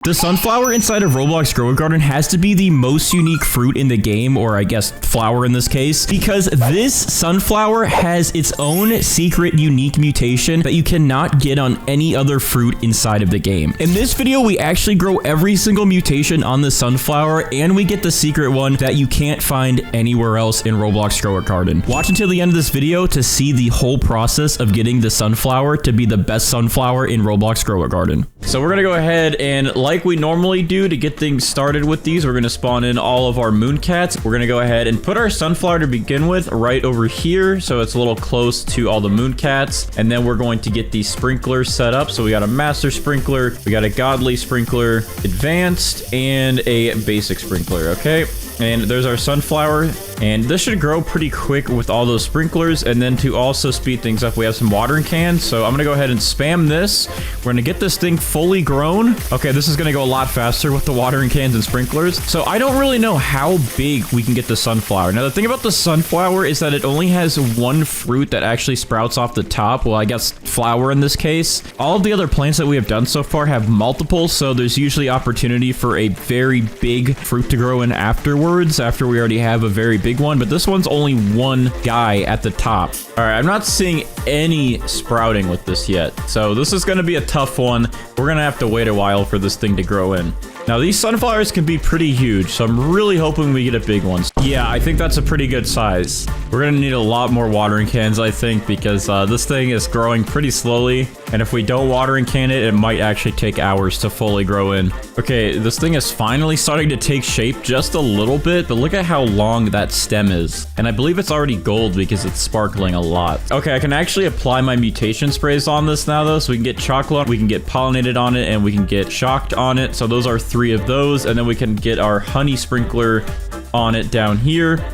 The sunflower inside of Roblox growagarden has to be the most unique fruit in the game, or I guess flower in this case, because this sunflower has its own secret unique mutation that you cannot get on any other fruit inside of the game. In this video, we actually grow every single mutation on the sunflower, and we get the secret one that you can't find anywhere else in Roblox growagarden. Watch until the end of this video to see the whole process of getting the sunflower to be the best sunflower in Roblox growagarden. So we're gonna go ahead and, like we normally do to get things started with these, we're going to spawn in all of our mooncats. We're going to go ahead and put our sunflower to begin with right over here, so it's a little close to all the mooncats. And then we're going to get these sprinklers set up. So we got a master sprinkler, we got a godly sprinkler, advanced, and a basic sprinkler. Okay, and there's our sunflower, and this should grow pretty quick with all those sprinklers. And then to also speed things up, we have some watering cans. So I'm gonna go ahead and spam this. We're gonna get this thing fully grown. Okay, this is gonna go a lot faster with the watering cans and sprinklers. So I don't really know how big we can get the sunflower. Now, the thing about the sunflower is that it only has one fruit that actually sprouts off the top. Well, I guess flower in this case. All of the other plants that we have done so far have multiple, so there's usually opportunity for a very big fruit to grow in afterwards, after we already have a very big one, but this one's only one guy at the top. All right, I'm not seeing any sprouting with this yet, so this is going to be a tough one. We're going to have to wait a while for this thing to grow in. Now, these sunflowers can be pretty huge, so I'm really hoping we get a big one. Yeah, I think that's a pretty good size. We're going to need a lot more watering cans, I think, because this thing is growing pretty slowly, and if we don't watering can it, it might actually take hours to fully grow in. Okay, this thing is finally starting to take shape just a little bit, but look at how long that stem is. And I believe it's already gold because it's sparkling a lot. Okay, I can actually apply my mutation sprays on this now, though, so we can get chocolate, we can get pollinated on it, and we can get shocked on it. So those are 3 of those, and then we can get our honey sprinkler on it down here.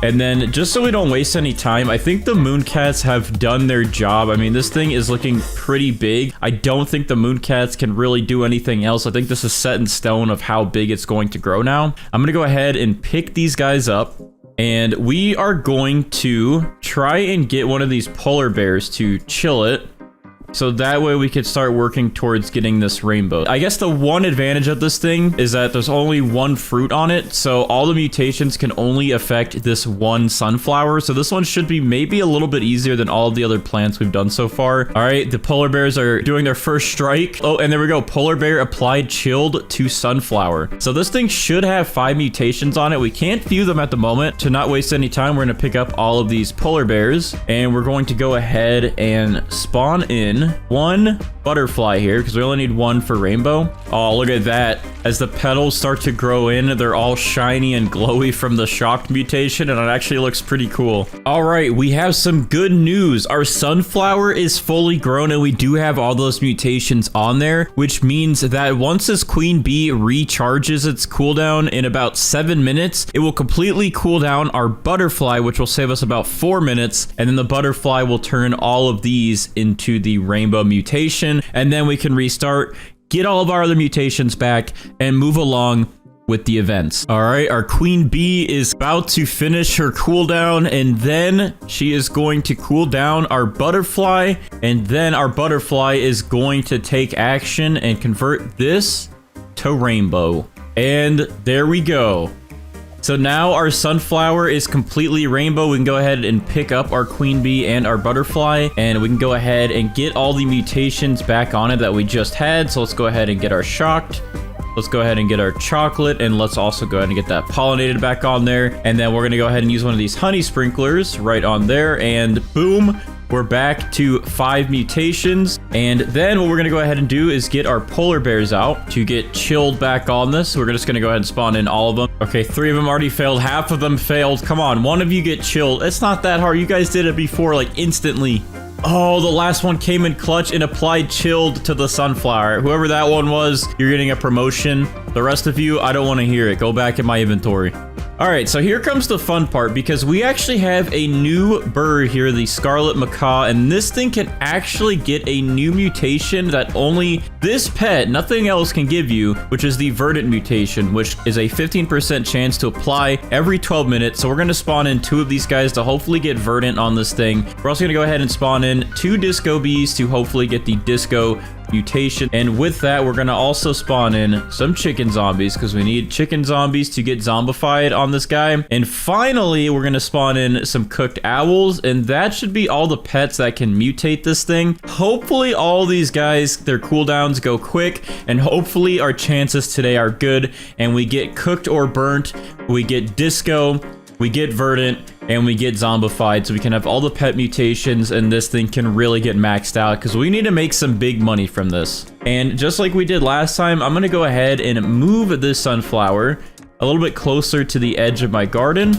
And then, just so we don't waste any time, I think the mooncats have done their job. I mean, this thing is looking pretty big. I don't think the mooncats can really do anything else. I think this is set in stone of how big it's going to grow now. I'm going to go ahead and pick these guys up, and we are going to try and get one of these polar bears to chill it, so that way we could start working towards getting this rainbow. I guess the one advantage of this thing is that there's only one fruit on it, so all the mutations can only affect this one sunflower. So this one should be maybe a little bit easier than all of the other plants we've done so far. All right, the polar bears are doing their first strike. Oh, and there we go. Polar bear applied chilled to sunflower. So this thing should have 5 mutations on it. We can't view them at the moment. To not waste any time, we're going to pick up all of these polar bears, and we're going to go ahead and spawn in one butterfly here, because we only need one for rainbow. Oh, look at that. As the petals start to grow in, they're all shiny and glowy from the shocked mutation, and it actually looks pretty cool. All right, we have some good news. Our sunflower is fully grown, and we do have all those mutations on there, which means that once this queen bee recharges its cooldown in about 7 minutes, it will completely cool down our butterfly, which will save us about 4 minutes, and then the butterfly will turn all of these into the rainbow mutation, and then we can restart, get all of our other mutations back, and move along with the events. All right, our queen bee is about to finish her cooldown, and then she is going to cool down our butterfly, and then our butterfly is going to take action and convert this to rainbow. And there we go. So now our sunflower is completely rainbow. We can go ahead and pick up our queen bee and our butterfly, and we can go ahead and get all the mutations back on it that we just had. So let's go ahead and get our shocked. Let's go ahead and get our chocolate, and let's also go ahead and get that pollinated back on there. And then we're going to go ahead and use one of these honey sprinklers right on there, and boom, we're back to 5 mutations. And then what we're going to go ahead and do is get our polar bears out to get chilled back on this. We're just going to go ahead and spawn in all of them. Okay, 3 of them already failed. Half of them failed. Come on, one of you get chilled. It's not that hard. You guys did it before, like, instantly. Oh, the last one came in clutch and applied chilled to the sunflower. Whoever that one was, you're getting a promotion. The rest of you, I don't want to hear it. Go back in my inventory. All right, so here comes the fun part, because we actually have a new bird here, the scarlet macaw, and this thing can actually get a new mutation that only this pet, nothing else, can give you, which is the Verdant mutation, which is a 15% chance to apply every 12 minutes. So we're going to spawn in 2 of these guys to hopefully get Verdant on this thing. We're also going to go ahead and spawn in 2 disco bees to hopefully get the disco mutation. And with that, we're gonna also spawn in some chicken zombies because we need chicken zombies to get zombified on this guy. And finally, we're gonna spawn in some cooked owls, and that should be all the pets that can mutate this thing. Hopefully all these guys, their cooldowns go quick, and hopefully our chances today are good, and we get cooked or burnt, we get disco, we get verdant, and we get zombified, so we can have all the pet mutations, and this thing can really get maxed out because we need to make some big money from this. And just like we did last time, I'm gonna go ahead and move this sunflower a little bit closer to the edge of my garden,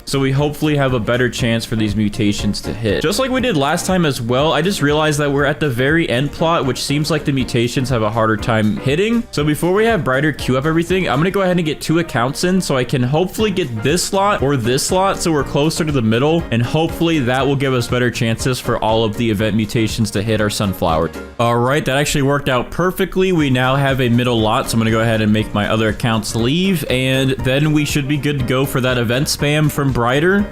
so we hopefully have a better chance for these mutations to hit. Just like we did last time as well, I just realized that we're at the very end plot, which seems like the mutations have a harder time hitting. So before we have Brighter queue up everything, I'm gonna go ahead and get 2 accounts in so I can hopefully get this slot or this slot, so we're closer to the middle, and hopefully that will give us better chances for all of the event mutations to hit our sunflower. All right, that actually worked out perfectly. We now have a middle lot, so I'm gonna go ahead and make my other accounts leave, and then we should be good to go for that event spam from Brighter.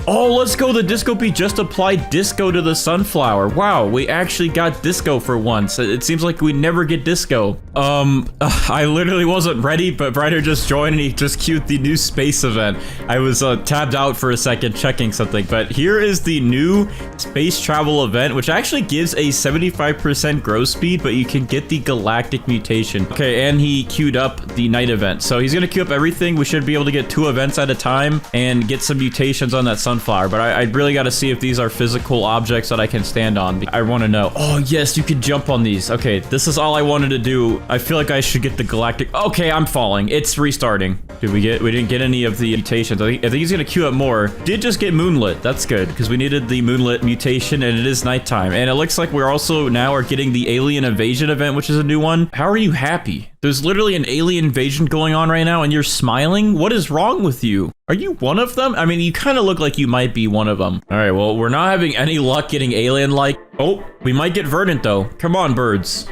Oh, let's go. The disco bee just applied disco to the sunflower. Wow, we actually got disco for once. It seems like we never get disco. I literally wasn't ready, but Brighter just joined and he just queued the new space event. I was tabbed out for a second checking something, but here is the new space travel event, which actually gives a 75% growth speed, but you can get the galactic mutation. Okay, and he queued up the night event. So he's gonna queue up everything. We should be able to get 2 events at a time and get some mutations on that sunflower, but I really got to see if these are physical objects that I can stand on. I want to know. Oh yes, you can jump on these. Okay, this is all I wanted to do. I feel like I should get the galactic. Okay, I'm falling. It's restarting. We didn't get any of the mutations. I think he's gonna queue up more. Did just get moonlit. That's good because we needed the moonlit mutation, and it is nighttime. And it looks like we're also now are getting the alien invasion event, which is a new one. How are you happy? There's literally an alien invasion going on right now, and you're smiling? What is wrong with you? Are you one of them? I mean, you kind of look like you might be one of them. All right, well, we're not having any luck getting alien-like. Oh, we might get Verdant, though. Come on, birds.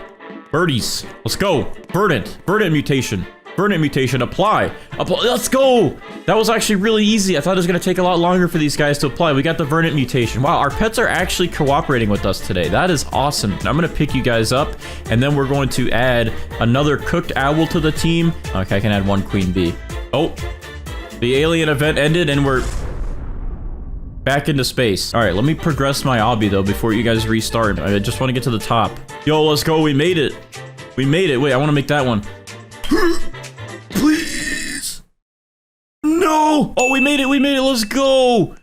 Birdies. Let's go. Verdant. Verdant mutation. Verdant mutation. Apply. Let's go. That was actually really easy. I thought it was going to take a lot longer for these guys to apply. We got the Verdant mutation. Wow, our pets are actually cooperating with us today. That is awesome. I'm going to pick you guys up, and then we're going to add another cooked owl to the team. Okay, I can add 1 queen bee. Oh. The alien event ended and we're back into space. All right, let me progress my obby though before you guys restart. I just want to get to the top. Yo, let's go. We made it. We made it. Wait, I want to make that one. Please. No. Oh, we made it. We made it. Let's go.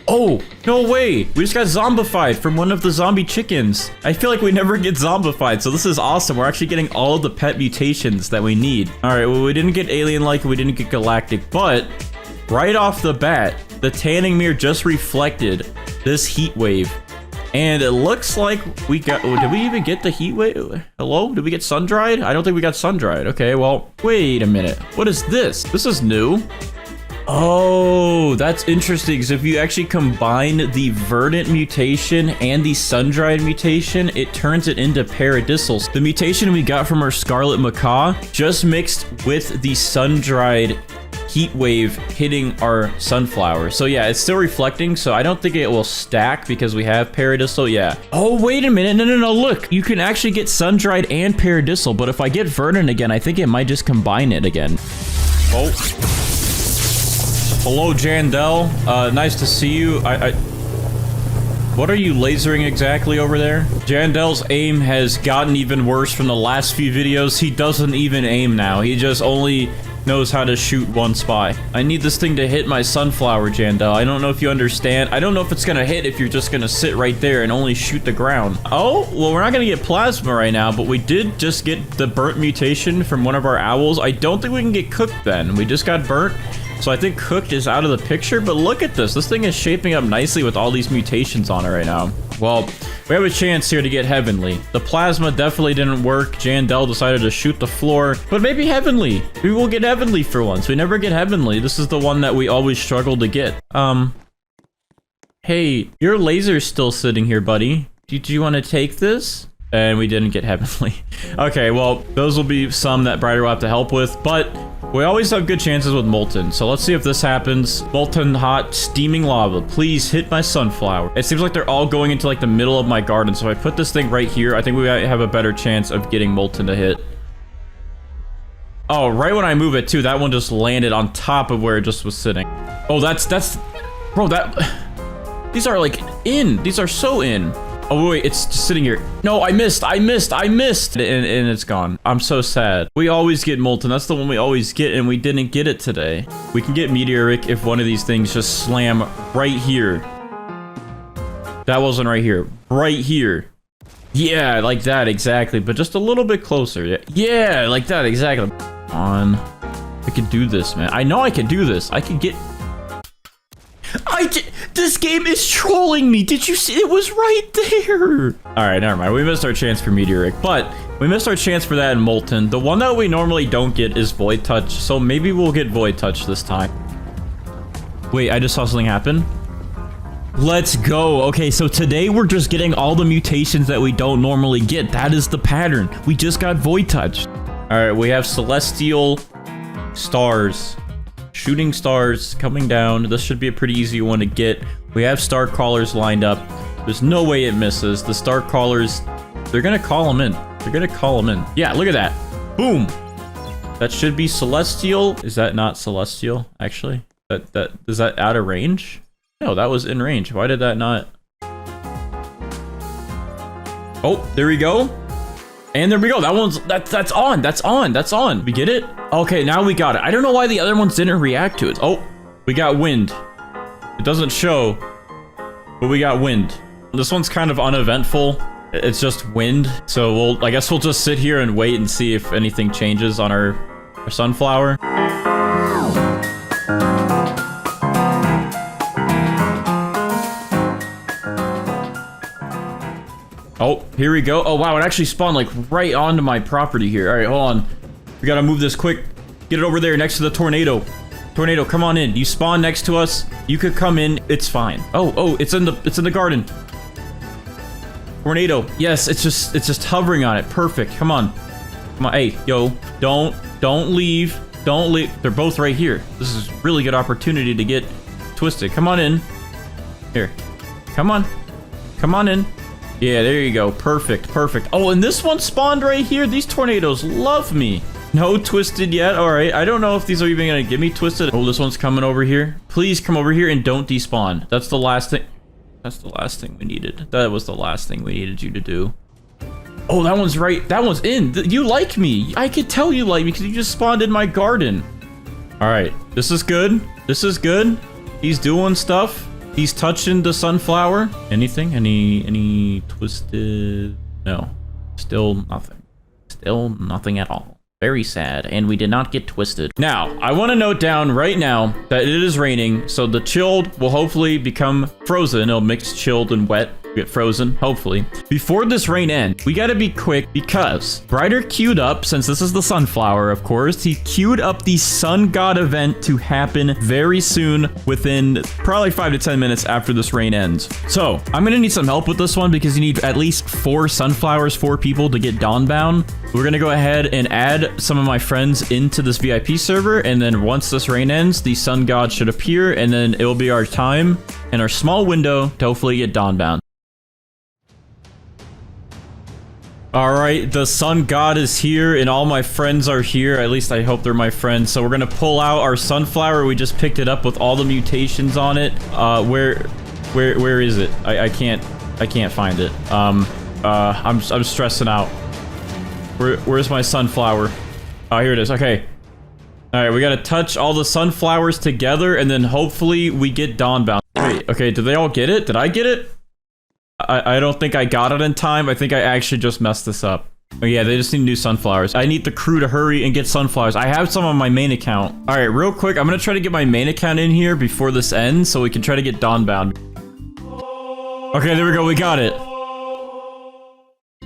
Oh, no way. We just got zombified from one of the zombie chickens. I feel like we never get zombified, so this is awesome. We're actually getting all of the pet mutations that we need. All right, well, we didn't get alien-like, we didn't get galactic, but right off the bat, the tanning mirror just reflected this heat wave. And it looks like we got... Oh, did we even get the heat wave? Hello? Did we get sun-dried? I don't think we got sun-dried. Okay, well, wait a minute. What is this? This is new. Oh, that's interesting, because if you actually combine the Verdant mutation and the sun-dried mutation, it turns it into paradisals. The mutation we got from our scarlet macaw just mixed with the sun-dried heat wave hitting our sunflower. So yeah, it's still reflecting, so I don't think it will stack because we have paradisal. Yeah. Oh, wait a minute. No, look. You can actually get sun-dried and paradisal, but if I get Verdant again, I think it might just combine it again. Oh. Hello, Jandel. Nice to see you. What are you lasering exactly over there? Jandel's aim has gotten even worse from the last few videos. He doesn't even aim now. He just only knows how to shoot one spot. I need this thing to hit my sunflower, Jandel. I don't know if you understand. I don't know if it's gonna hit if you're just gonna sit right there and only shoot the ground. Oh, well, we're not gonna get plasma right now, but we did just get the burnt mutation from one of our owls. I don't think we can get cooked then. We just got burnt. So I think cooked is out of the picture, but look at this. This thing is shaping up nicely with all these mutations on it right now. Well, we have a chance here to get heavenly. The plasma definitely didn't work. Jandel decided to shoot the floor, but maybe heavenly. We will get heavenly for once. We never get heavenly. This is the one that we always struggle to get. Hey, your laser's still sitting here, buddy. Do you want to take this? And we didn't get heavenly. Okay, well, those will be some that Brighter will have to help with, but We always have good chances with molten, so let's see if this happens. Molten hot steaming lava, please hit my sunflower. It seems like they're all going into like the middle of my garden, so if I put this thing right here, I think we have a better chance of getting molten to hit. Oh, right when I move it too, that one just landed on top of where it just was sitting. Oh, that's bro, these are like in. These are so in. Oh wait, it's just sitting here. No, I missed. And it's gone. I'm so sad. We always get molten. That's the one we always get, and we didn't get it today. We can get meteoric if one of these things just slam right here. That wasn't right here. Right here. Yeah, like that, exactly. But just a little bit closer. Yeah, like that, exactly. On. I can do this, man. I know I can do this. I can get... This game is trolling me. Did you see? It was right there. All right, never mind. We missed our chance for meteoric, but we missed our chance for that in molten. The one that we normally don't get is void touch, so maybe we'll get void touch this time. Wait, I just saw something happen. Let's go. Okay, so today we're just getting all the mutations that we don't normally get. That is the pattern. We just got void touch. All right, we have celestial stars. Shooting stars coming down. This should be a pretty easy one to get. We have star crawlers lined up. There's no way it misses. The star crawlers, they're gonna call them in. They're gonna call them in. Yeah, look at that. Boom. That should be celestial. Is that not celestial, actually? Is that out of range? No, that was in range. Why did that not? Oh, there we go. And there we go. That one's that's on. That's on. That's on. We get it? Okay, now we got it. I don't know why the other ones didn't react to it. Oh, we got wind. It doesn't show, but we got wind. This one's kind of uneventful. It's just wind. So I guess we'll just sit here and wait and see if anything changes on our sunflower. Oh, here we go. Oh, wow, it actually spawned like right onto my property here. All right, hold on. We gotta move this quick. Get it over there next to the tornado. Tornado, come on in. You spawn next to us. You could come in. It's fine. Oh, it's in the garden. Tornado. Yes, it's just hovering on it. Perfect. Come on. Come on. Hey, yo, don't leave. Don't leave. They're both right here. This is a really good opportunity to get twisted. Come on in. Here. Come on. Come on in. Yeah, there you go. Perfect, perfect. Oh, and this one spawned right here. These tornadoes love me. No twisted yet. All right. I don't know if these are even going to get me twisted. Oh, this one's coming over here. Please come over here and don't despawn. That's the last thing. That's the last thing we needed. That was the last thing we needed you to do. Oh, that one's right. That one's in. You like me. I could tell you like me because you just spawned in my garden. All right. This is good. This is good. He's doing stuff. He's touching the sunflower. Anything? Any twisted? No. Still nothing. Still nothing at all. Very sad, and we did not get twisted. Now, I want to note down right now that it is raining, so the chilled will hopefully become frozen. It'll mix chilled and wet, get frozen, hopefully. Before this rain ends, we gotta be quick because Brighter queued up, since this is the sunflower, of course, he queued up the sun god event to happen very soon, within probably 5 to 10 minutes after this rain ends. So, I'm gonna need some help with this one because you need at least 4 sunflowers, 4 people to get Dawnbound. We're gonna go ahead and add some of my friends into this VIP server, and then once this rain ends, the sun god should appear, and then it will be our time and our small window to hopefully get Dawnbound. All right, the sun god is here, and all my friends are here. At least I hope they're my friends. So we're gonna pull out our sunflower. We just picked it up with all the mutations on it. Where is it? I can't find it. I'm stressing out. Where's my sunflower? Oh, here it is. Okay. All right, we gotta touch all the sunflowers together, and then hopefully we get Dawnbound. Wait, okay, did they all get it? Did I get it? I don't think I got it in time. I think I actually just messed this up. Oh yeah, they just need new sunflowers. I need the crew to hurry and get sunflowers. I have some on my main account. All right, real quick, I'm gonna try to get my main account in here before this ends so we can try to get Dawnbound. Okay, there we go. We got it.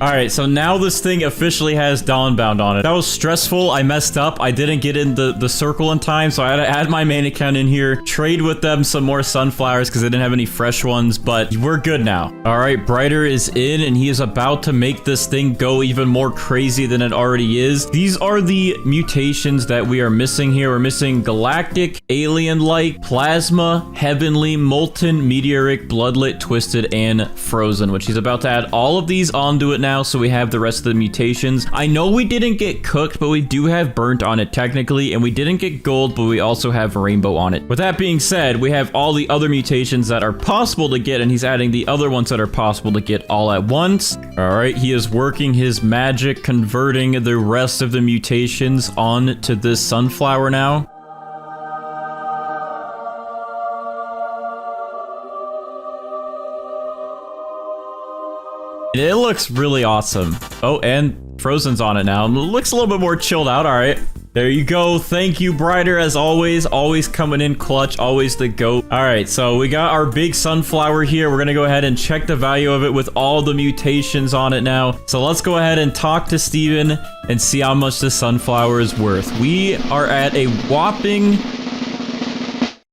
All right, so now this thing officially has Dawnbound on it. That was stressful. I messed up. I didn't get in the circle in time, so I had to add my main account in here, trade with them some more sunflowers because they didn't have any fresh ones, but we're good now. All right, Brighter is in, and he is about to make this thing go even more crazy than it already is. These are the mutations that we are missing here. We're missing galactic, alien-like, plasma, heavenly, molten, meteoric, bloodlit, twisted, and frozen, which he's about to add all of these onto it now, so we have the rest of the mutations. I know we didn't get cooked, but we do have burnt on it technically, and we didn't get gold, but we also have rainbow on it. With that being said, we have all the other mutations that are possible to get, and he's adding the other ones that are possible to get all at once. All right, he is working his magic, converting the rest of the mutations onto this sunflower now. It looks really awesome. Oh, and Frozen's on it now. It looks a little bit more chilled out. All right. There you go. Thank you, Brighter, as always. Always coming in clutch. Always the GOAT. All right, so we got our big sunflower here. We're going to go ahead and check the value of it with all the mutations on it now. So let's go ahead and talk to Steven and see how much this sunflower is worth. We are at a whopping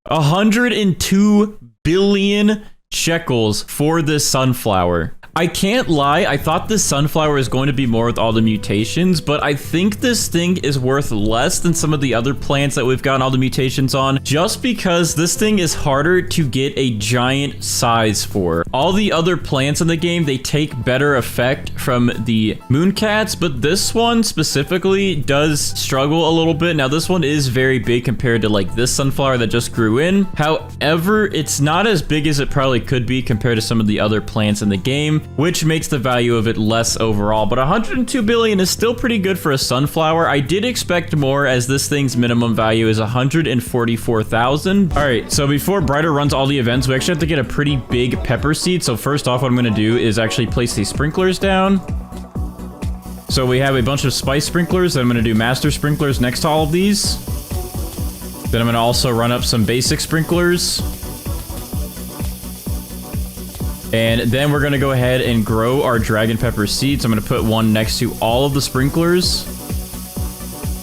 102 billion shekels for this sunflower. I can't lie, I thought this sunflower is going to be more with all the mutations, but I think this thing is worth less than some of the other plants that we've gotten all the mutations on, just because this thing is harder to get a giant size for. All the other plants in the game, they take better effect from the mooncats, but this one specifically does struggle a little bit. Now, this one is very big compared to like this sunflower that just grew in. However, it's not as big as it probably could be compared to some of the other plants in the game, which makes the value of it less overall. But 102 billion is still pretty good for a sunflower. I did expect more, as this thing's minimum value is 144,000. All right, so before Brighter runs all the events, we actually have to get a pretty big pepper seed. So first off, what I'm gonna do is actually place these sprinklers down. So we have a bunch of spice sprinklers. Then I'm gonna do master sprinklers next to all of these. Then I'm gonna also run up some basic sprinklers. And then we're going to go ahead and grow our dragon pepper seeds. I'm going to put one next to all of the sprinklers.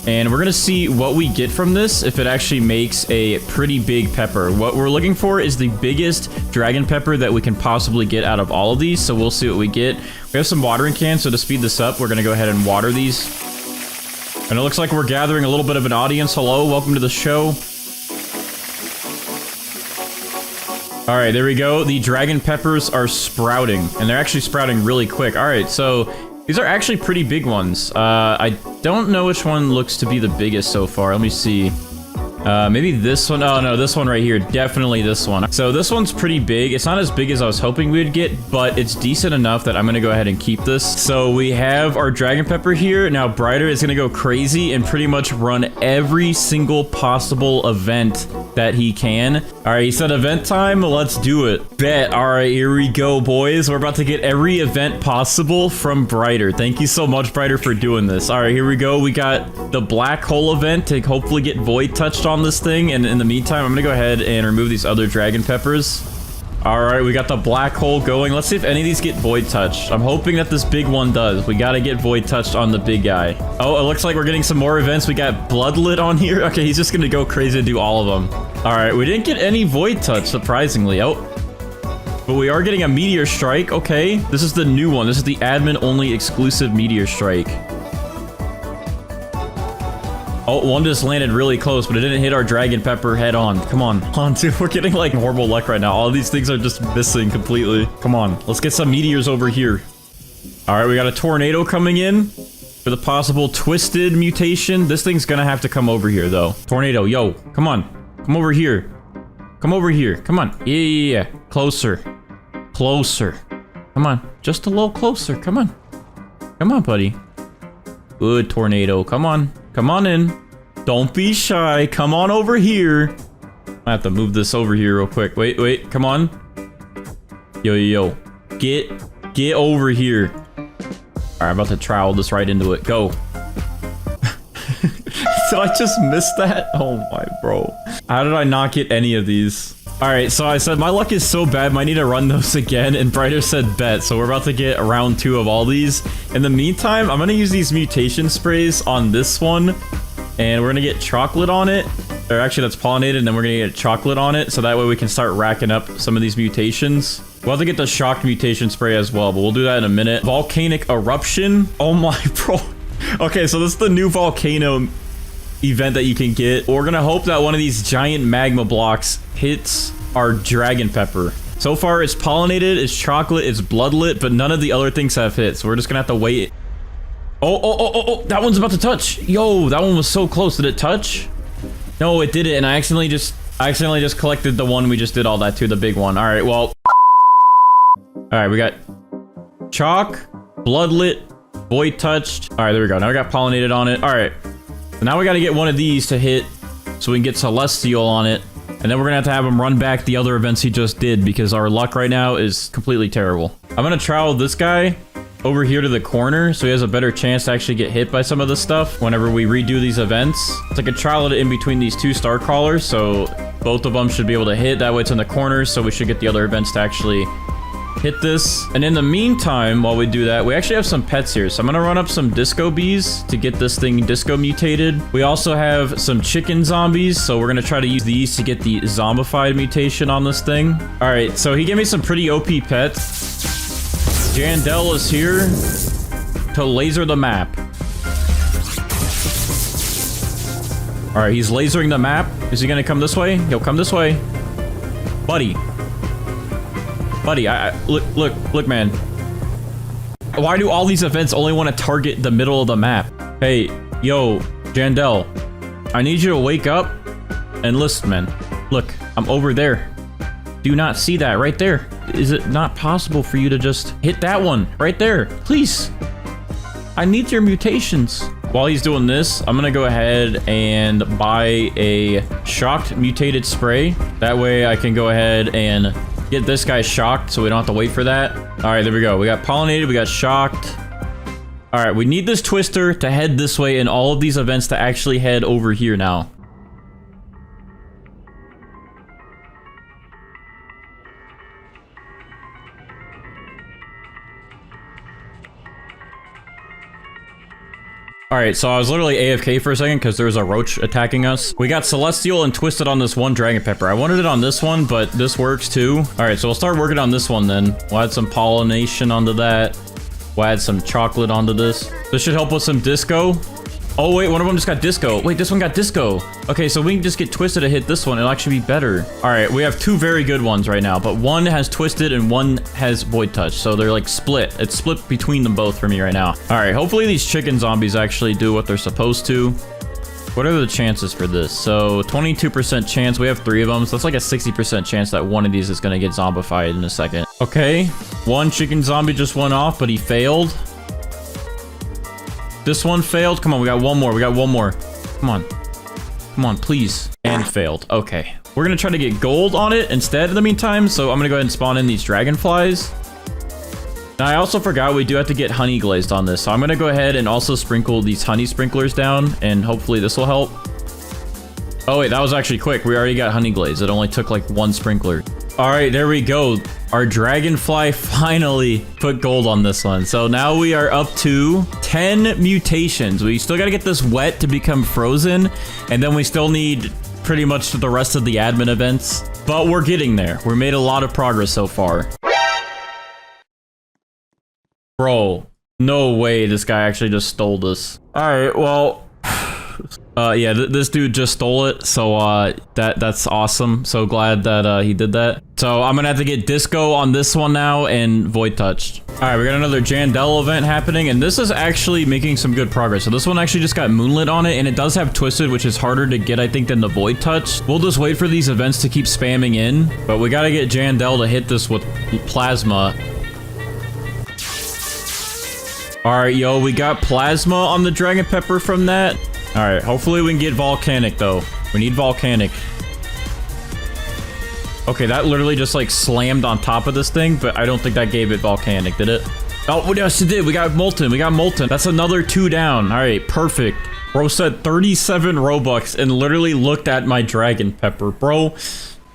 And we're going to see what we get from this, if it actually makes a pretty big pepper. What we're looking for is the biggest dragon pepper that we can possibly get out of all of these. So we'll see what we get. We have some watering cans, so to speed this up, we're going to go ahead and water these. And it looks like we're gathering a little bit of an audience. Hello, welcome to the show. All right, there we go. The dragon peppers are sprouting, and they're actually sprouting really quick. All right, so these are actually pretty big ones. I don't know which one looks to be the biggest so far. Let me see. Maybe this one. Oh, no, this one right here. Definitely this one. So this one's pretty big. It's not as big as I was hoping we would get, but it's decent enough that I'm going to go ahead and keep this. So we have our dragon pepper here. Now, Brighter is going to go crazy and pretty much run every single possible event that he can. All right, he said event time. Let's do it. Bet. All right, here we go, boys. We're about to get every event possible from Brighter. Thank you so much, Brighter, for doing this. All right, here we go. We got the black hole event to hopefully get void touched on this thing, and in the meantime, I'm gonna go ahead and remove these other dragon peppers. All right, we got the black hole going. Let's see if any of these get void touched. I'm hoping that this big one does. We gotta get void touched on the big guy. Oh, it looks like we're getting some more events. We got Bloodlit on here. Okay, he's just gonna go crazy and do all of them. All right, we didn't get any void touch, surprisingly. Oh, but we are getting a meteor strike. Okay, this is the new one. This is the admin only exclusive meteor strike. Oh, one just landed really close, but it didn't hit our dragon pepper head on. Come on. Come on, dude. We're getting, like, horrible luck right now. All of these things are just missing completely. Come on. Let's get some meteors over here. All right, we got a tornado coming in for the possible twisted mutation. This thing's gonna have to come over here, though. Tornado, yo. Come on. Come over here. Come over here. Come on. Yeah. Closer. Closer. Come on. Just a little closer. Come on. Come on, buddy. Good, tornado. Come on. Come on in. Don't be shy. Come on over here. I have to move this over here real quick. Wait. Come on. Yo. Get over here. All right, I'm about to trowel this right into it. Go. Did I just miss that? Oh my, bro. How did I not get any of these? All right, so I said my luck is so bad, might need to run those again, and Brighter said bet. So we're about to get round 2 of all these. In the meantime, I'm gonna use these mutation sprays on this one, and we're gonna get chocolate on it. Or actually, that's pollinated, and then we're gonna get chocolate on it, so that way we can start racking up some of these mutations. We'll have to get the shocked mutation spray as well, but we'll do that in a minute. Volcanic eruption. Oh my, bro. Okay, so this is the new volcano event that you can get. We're gonna hope that one of these giant magma blocks hits our dragon pepper. So far, it's pollinated, it's chocolate, it's bloodlit, but none of the other things have hit, so we're just gonna have to wait. Oh, that one's about to touch. Yo, that one was so close. Did it touch? No, it didn't, and I accidentally just collected the one we just did all that to, the big one. All right, well. All right, we got chalk, bloodlit, void touched. All right, there we go. Now we got pollinated on it. All right, so now we got to get one of these to hit so we can get celestial on it. And then we're gonna have him run back the other events he just did because our luck right now is completely terrible. I'm gonna travel this guy over here to the corner so he has a better chance to actually get hit by some of this stuff whenever we redo these events. It's like a trial it in between these 2 star crawlers, so both of them should be able to hit. That way it's in the corners, so we should get the other events to actually hit this. And in the meantime, while we do that, we actually have some pets here. So I'm gonna run up some disco bees to get this thing disco mutated. We also have some chicken zombies, so we're gonna try to use these to get the zombified mutation on this thing. All right, so he gave me some pretty OP pets. Jandel is here to laser the map. All right, he's lasering the map. Is he gonna come this way? He'll come this way. Buddy, look, man. Why do all these events only want to target the middle of the map? Hey, yo, Jandel, I need you to wake up and listen, man. Look, I'm over there. Do you not see that right there? Is it not possible for you to just hit that one right there? Please. I need your mutations. While he's doing this, I'm gonna go ahead and buy a shocked mutated spray. That way I can go ahead and get this guy shocked so we don't have to wait for that. All right, there we go. We got pollinated, we got shocked. All right, we need this twister to head this way and all of these events to actually head over here now. All right, so I was literally AFK for a second because there was a roach attacking us. We got celestial and twisted on this one dragon pepper. I wanted it on this one, but this works too. All right, so we'll start working on this one then. We'll add some pollination onto that. We'll add some chocolate onto this. This should help with some disco. Oh wait, one of them just got disco. Wait, this one got disco. Okay, so we can just get twisted to hit this one. It'll actually be better. All right, we have 2 very good ones right now, but one has twisted and one has void touch. So they're like split. It's split between them both for me right now. All right, hopefully these chicken zombies actually do what they're supposed to. What are the chances for this? So 22% chance. We have 3 of them. So that's like a 60% chance that one of these is going to get zombified in a second. Okay, one chicken zombie just went off, but he failed. This one failed. Come on, we got one more. We got one more. Come on. Come on, please. And failed. Okay. We're going to try to get gold on it instead in the meantime. So I'm going to go ahead and spawn in these dragonflies. Now, I also forgot we do have to get honey glazed on this. So I'm going to go ahead and also sprinkle these honey sprinklers down. And hopefully this will help. Oh, wait. That was actually quick. We already got honey glaze. It only took like 1 sprinkler. All right, there we go. Our dragonfly finally put gold on this one. So now we are up to 10 mutations. We still got to get this wet to become frozen. And then we still need pretty much the rest of the admin events. But we're getting there. We made a lot of progress so far. Bro, no way this guy actually just stole this. All right, well... yeah, this dude just stole it, so that's awesome. So glad that he did that. So I'm gonna have to get disco on this one now and void touched. All right, we got another Jandel event happening, and this is actually making some good progress. So this one actually just got moonlit on it, and it does have twisted, which is harder to get, I think, than the void touch. We'll just wait for these events to keep spamming in, but we gotta get Jandel to hit this with plasma. All right, yo, we got plasma on the dragon pepper from that. All right, hopefully we can get volcanic, though. We need volcanic. Okay, that literally just, like, slammed on top of this thing, but I don't think that gave it volcanic, did it? Oh, yes, it did. We got molten. We got molten. That's another 2 down. All right, perfect. Bro said 37 Robux and literally looked at my dragon pepper. Bro,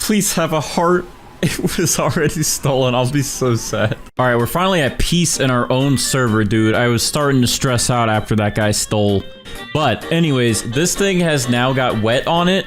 Please have a heart. It was already stolen. I'll be so sad. All right, we're finally at peace in our own server, dude. I was starting to stress out after that guy stole. But anyways, this thing has now got wet on it.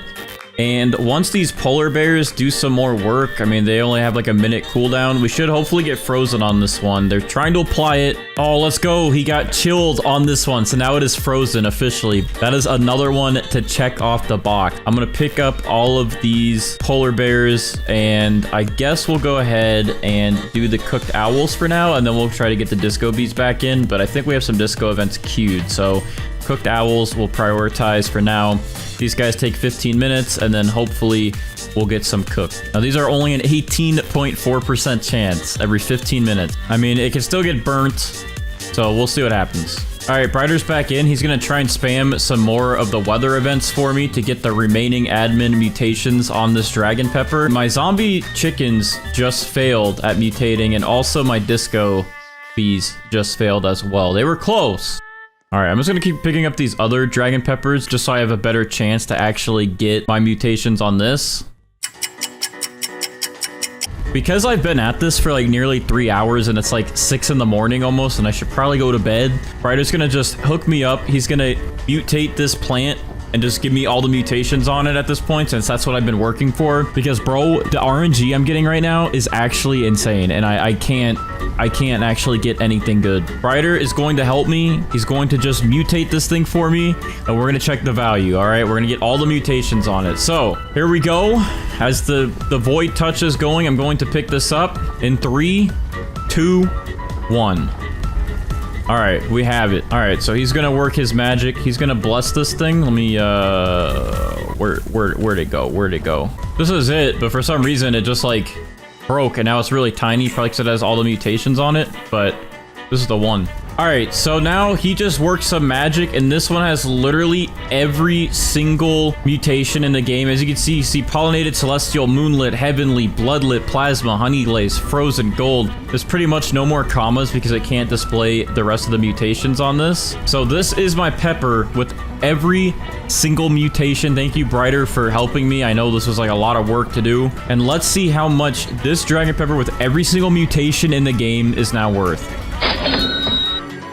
And once these polar bears do some more work, I mean, they only have like a minute cooldown. We should hopefully get frozen on this one. They're trying to apply it. Oh, let's go. He got chilled on this one. So now it is frozen officially. That is another one to check off the box. I'm going to pick up all of these polar bears, and I guess we'll go ahead and do the cooked owls for now. And then we'll try to get the disco bees back in. But I think we have some disco events queued. So cooked owls we'll prioritize for now. These guys take 15 minutes, and then hopefully we'll get some cooked. Now, these are only an 18.4% chance every 15 minutes. I mean, it can still get burnt, so we'll see what happens. All right, Brighter's back in. He's going to try and spam some more of the weather events for me to get the remaining admin mutations on this dragon pepper. My zombie chickens just failed at mutating, and also my disco bees just failed as well. They were close. All right, I'm just going to keep picking up these other dragon peppers just so I have a better chance to actually get my mutations on this. Because I've been at this for like nearly 3 hours and it's like 6 in the morning almost, and I should probably go to bed. Brighter's going to just hook me up. He's going to mutate this plant and just give me all the mutations on it at this point, since that's what I've been working for. Because, bro, the RNG I'm getting right now is actually insane, and I can't actually get anything good. Brighter is going to help me. He's going to just mutate this thing for me, and we're going to check the value, all right? We're going to get all the mutations on it. So, here we go. As the void touch is going, I'm going to pick this up in 3, 2, 1. All right, we have it. All right, so he's gonna work his magic. He's gonna bless this thing. Let me, where'd it go? Where'd it go? This is it, but for some reason it just like broke, and now it's really tiny, probably because it has all the mutations on it, but this is the one. All right, so now he just worked some magic, and this one has literally every single mutation in the game. As you can see pollinated, celestial, moonlit, heavenly, bloodlit, plasma, honey glaze, frozen, gold. There's pretty much no more commas because it can't display the rest of the mutations on this. So this is my pepper with every single mutation. Thank you, Brighter, for helping me. I know this was like a lot of work to do. And let's see how much this dragon pepper with every single mutation in the game is now worth.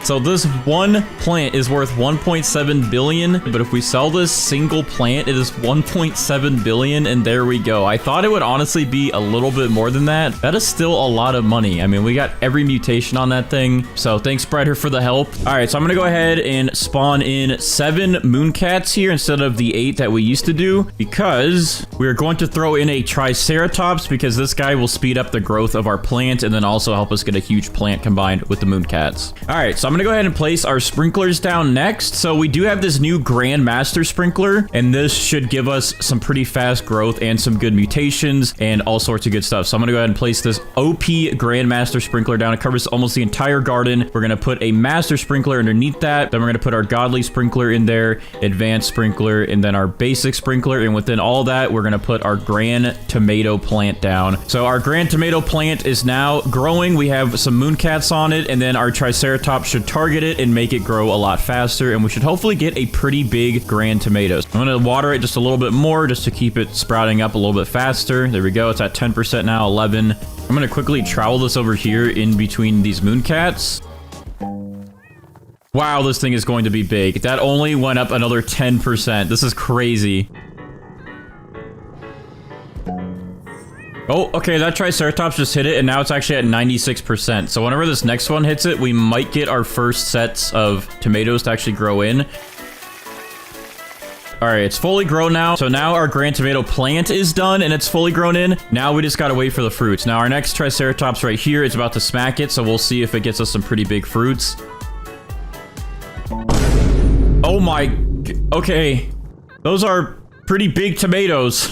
So this one plant is worth 1.7 billion, but if we sell this single plant, it is 1.7 billion, and there we go. I thought it would honestly be a little bit more than that. That is still a lot of money. I mean, we got every mutation on that thing, so thanks, Brighter, for the help. All right, so I'm gonna go ahead and spawn in 7 mooncats here instead of the 8 that we used to do, because we're going to throw in a triceratops, because this guy will speed up the growth of our plant and then also help us get a huge plant combined with the mooncats. All right, so I'm gonna go ahead and place our sprinklers down next. So we do have this new Grand Master sprinkler, and this should give us some pretty fast growth and some good mutations and all sorts of good stuff. So I'm gonna go ahead and place this OP Grand Master sprinkler down. It covers almost the entire garden. We're gonna put a Master sprinkler underneath that. Then we're gonna put our Godly sprinkler in there, Advanced sprinkler, and then our Basic sprinkler. And within all that, we're gonna put our Grand Tomato plant down. So our Grand Tomato plant is now growing. We have some mooncats on it, and then our Triceratops should target it and make it grow a lot faster, and we should hopefully get a pretty big Grand Tomatoes. I'm gonna water it just a little bit more just to keep it sprouting up a little bit faster. There we go. It's at 10% now, 11. I'm gonna quickly trowel this over here in between these mooncats. Wow, this thing is going to be big. That only went up another 10%. This is crazy. Oh, okay, that Triceratops just hit it, and now it's actually at 96%. So whenever this next one hits it, we might get our first sets of tomatoes to actually grow in. All right, it's fully grown now. So now our Grand Tomato plant is done, and it's fully grown in. Now we just gotta wait for the fruits. Now our next Triceratops right here is about to smack it, so we'll see if it gets us some pretty big fruits. Oh my... Okay. Those are pretty big tomatoes.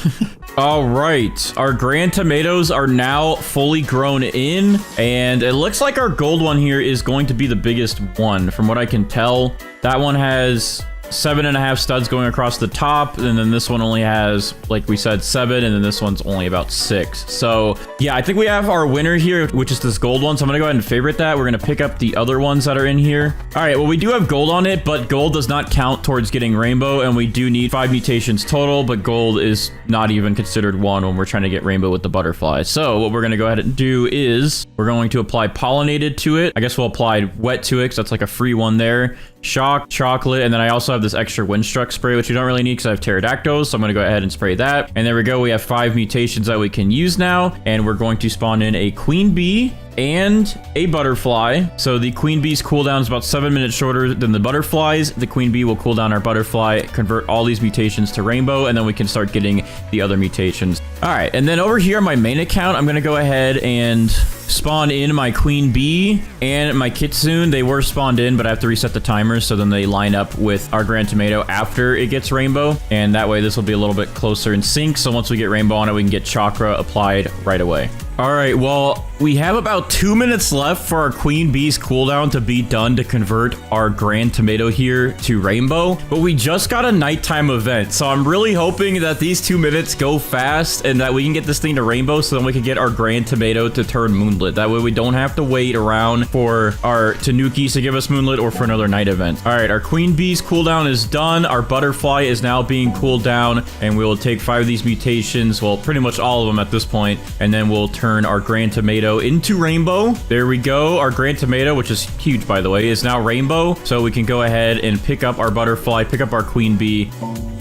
All right, our Grand Tomatoes are now fully grown in, and it looks like our gold one here is going to be the biggest one from what I can tell. That one has 7.5 studs going across the top, and then this one only has, like we said, 7, and then this one's only about 6. So yeah, I think we have our winner here, which is this gold one. So I'm gonna go ahead and favorite that. We're gonna pick up the other ones that are in here. All right, well, we do have gold on it, but gold does not count towards getting rainbow, and we do need 5 mutations total, but gold is not even considered one when we're trying to get rainbow with the butterfly. So what we're gonna go ahead and do is we're going to apply pollinated to it. I guess we'll apply wet to it because that's like a free one there. Shock, chocolate, and then I also have this extra windstruck spray, which you don't really need because I have pterodactyls, so I'm gonna go ahead and spray that. And there we go, we have 5 mutations that we can use now, and we're going to spawn in a queen bee and a butterfly. So the queen bee's cooldown is about 7 minutes shorter than the butterflies. The queen bee will cool down our butterfly, convert all these mutations to rainbow, and then we can start getting the other mutations. All right, and then over here on my main account, I'm gonna go ahead and spawn in my queen bee and my kitsune. They were spawned in, but I have to reset the timers so then they line up with our grand tomato after it gets rainbow, and that way this will be a little bit closer in sync. So once we get rainbow on it, we can get chakra applied right away. All right, well, we have about 2 minutes left for our queen bee's cooldown to be done to convert our grand tomato here to rainbow, but we just got a nighttime event, so I'm really hoping that these 2 minutes go fast and that we can get this thing to rainbow so then we can get our grand tomato to turn moonlit. That way we don't have to wait around for our tanukis to give us moonlit or for another night event. All right, our queen bee's cooldown is done. Our butterfly is now being cooled down, and we will take 5 of these mutations, well, pretty much all of them at this point, and then we'll turn our grand tomato into rainbow. There we go. Our grand tomato, which is huge by the way, is now rainbow. So we can go ahead and pick up our butterfly, pick up our queen bee.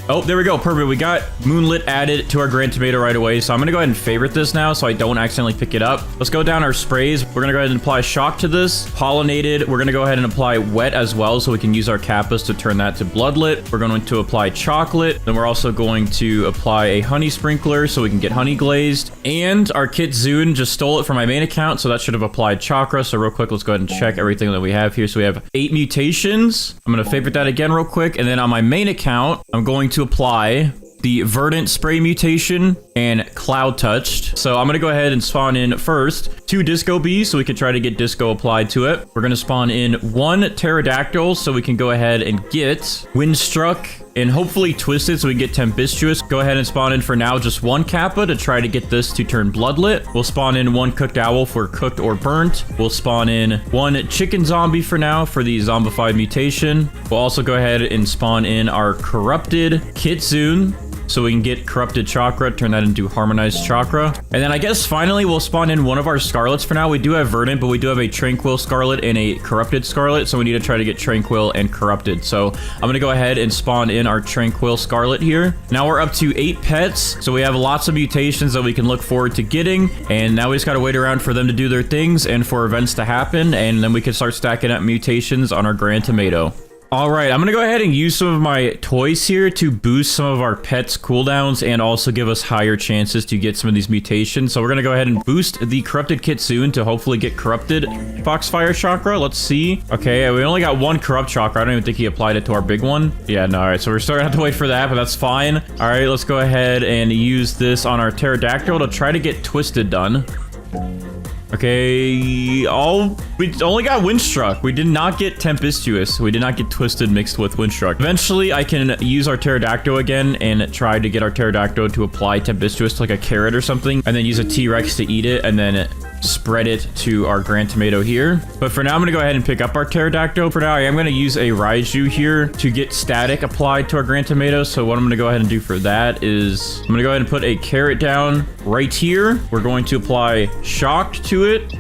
Oh, there we go. Perfect. We got moonlit added to our grand tomato right away. So I'm going to go ahead and favorite this now so I don't accidentally pick it up. Let's go down our sprays. We're going to go ahead and apply shock to this. Pollinated. We're going to go ahead and apply wet as well so we can use our kappas to turn that to bloodlit. We're going to apply chocolate. Then we're also going to apply a honey sprinkler so we can get honey glazed. And our kitsune just stole it from my main account, so that should have applied chakra. So real quick, let's go ahead and check everything that we have here. So we have 8 mutations. I'm going to favorite that again real quick. And then on my main account, I'm going to apply the Verdant spray mutation and cloud touched. So I'm going to go ahead and spawn in first 2 disco bees so we can try to get disco applied to it. We're going to spawn in 1 pterodactyl so we can go ahead and get windstruck and hopefully twisted so we can get tempestuous. Go ahead and spawn in for now just 1 kappa to try to get this to turn bloodlit. We'll spawn in 1 cooked owl for cooked or burnt. We'll spawn in 1 chicken zombie for now for the zombified mutation. We'll also go ahead and spawn in our corrupted kitsune so we can get corrupted chakra, turn that into harmonized chakra. And then I guess finally we'll spawn in 1 of our scarlets for now. We do have verdant, but we do have a tranquil scarlet and a corrupted scarlet, so we need to try to get tranquil and corrupted. So I'm gonna go ahead and spawn in our tranquil scarlet here. Now we're up to 8 pets, so we have lots of mutations that we can look forward to getting, and now we just gotta wait around for them to do their things and for events to happen, and then we can start stacking up mutations on our grand tomato. All right, I'm going to go ahead and use some of my toys here to boost some of our pets' cooldowns and also give us higher chances to get some of these mutations. So we're going to go ahead and boost the corrupted kitsune to hopefully get corrupted foxfire chakra. Let's see. Okay, we only got 1 corrupt chakra. I don't even think he applied it to our big one. Yeah, no, all right, so we're still going to have to wait for that, but that's fine. All right, let's go ahead and use this on our pterodactyl to try to get twisted done. Okay, we only got windstruck. We did not get tempestuous. We did not get twisted mixed with windstruck. Eventually, I can use our pterodactyl again and try to get our pterodactyl to apply tempestuous to like a carrot or something, and then use a T-Rex to eat it, and then spread it to our grand tomato here. But for now, I'm gonna go ahead and pick up our pterodactyl. For now, I am gonna use a Raju here to get static applied to our grand tomato. So what I'm gonna go ahead and do for that is I'm gonna go ahead and put a carrot down right here. We're going to apply shock to it.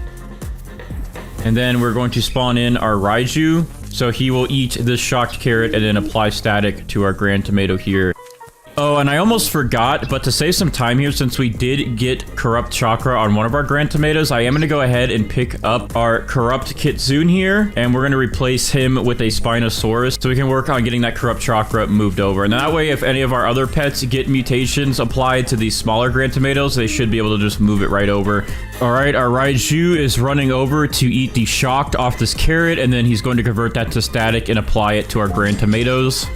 And then we're going to spawn in our Raju. So he will eat this shocked carrot and then apply static to our grand tomato here. Oh, and I almost forgot, but to save some time here, since we did get corrupt chakra on one of our grand tomatoes, I am going to go ahead and pick up our corrupt kitsune here, and we're going to replace him with a Spinosaurus so we can work on getting that corrupt chakra moved over. And that way, if any of our other pets get mutations applied to these smaller grand tomatoes, they should be able to just move it right over. All right, our Raju is running over to eat the shocked off this carrot, and then he's going to convert that to static and apply it to our grand tomatoes.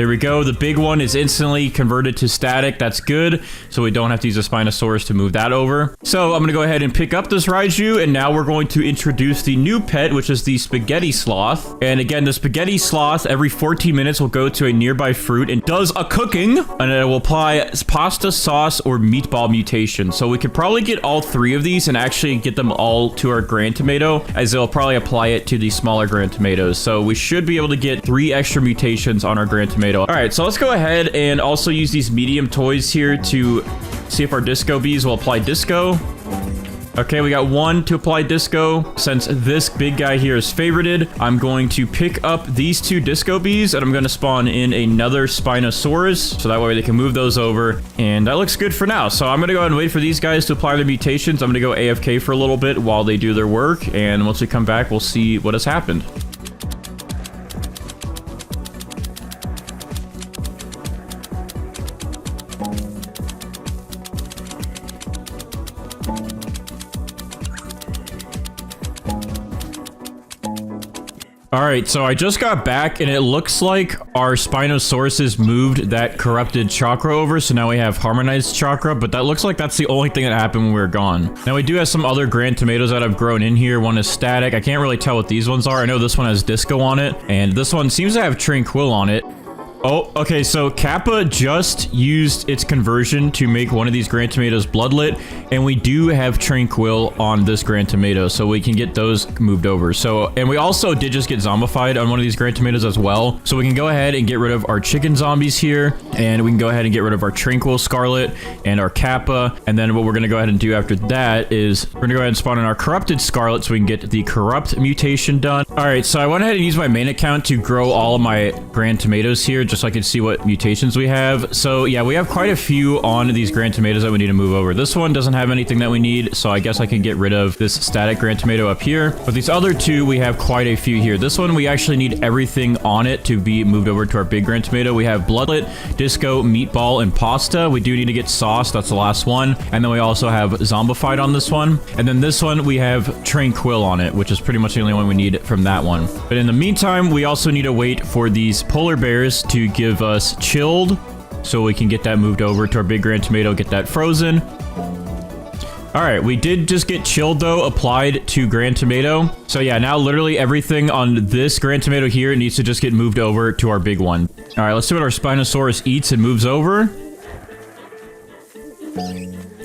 There we go. The big one is instantly converted to static. That's good. So we don't have to use a Spinosaurus to move that over. So I'm going to go ahead and pick up this Raju. And now we're going to introduce the new pet, which is the spaghetti sloth. And again, the spaghetti sloth every 14 minutes will go to a nearby fruit and does a cooking. And it will apply pasta, sauce, or meatball mutation. So we could probably get all three of these and actually get them all to our grand tomato, as they'll probably apply it to the smaller grand tomatoes. So we should be able to get 3 extra mutations on our grand tomato. All right, so let's go ahead and also use these medium toys here to see if our disco bees will apply disco. Okay, we got 1 to apply disco. Since this big guy here is favorited, I'm going to pick up these 2 disco bees and I'm going to spawn in another Spinosaurus, so that way they can move those over. And that looks good for now. So I'm going to go ahead and wait for these guys to apply their mutations. I'm going to go AFK for a little bit while they do their work. And once we come back, we'll see what has happened. All right, so I just got back and it looks like our Spinosauruses moved that corrupted chakra over. So now we have harmonized chakra, but that looks like that's the only thing that happened when we were gone. Now we do have some other grand tomatoes that have grown in here. One is static. I can't really tell what these ones are. I know this one has disco on it and this one seems to have tranquil on it. Oh, okay, so Kappa just used its conversion to make one of these grand tomatoes bloodlit, and we do have tranquil on this grand tomato, so we can get those moved over. So, and we also did just get zombified on one of these grand tomatoes as well, so we can go ahead and get rid of our chicken zombies here, and we can go ahead and get rid of our tranquil scarlet and our Kappa, and then what we're going to go ahead and do after that is we're going to go ahead and spawn in our corrupted scarlet so we can get the corrupt mutation done. All right, so I went ahead and used my main account to grow all of my grand tomatoes here, just so I can see what mutations we have. So yeah, we have quite a few on these grand tomatoes that we need to move over. This one doesn't have anything that we need, so I guess I can get rid of this static grand tomato up here. But these other 2, we have quite a few here. This one, we actually need everything on it to be moved over to our big grand tomato. We have bloodlit, disco, meatball, and pasta. We do need to get sauce. That's the last one. And then we also have zombified on this one. And then this one, we have tranquil on it, which is pretty much the only one we need from that one. But in the meantime, we also need to wait for these polar bears to give us chilled so we can get that moved over to our big grand tomato, get that frozen. All right, we did just get chilled though, applied to grand tomato. So yeah, now literally everything on this grand tomato here needs to just get moved over to our big one. All right, let's see what our Spinosaurus eats and moves over.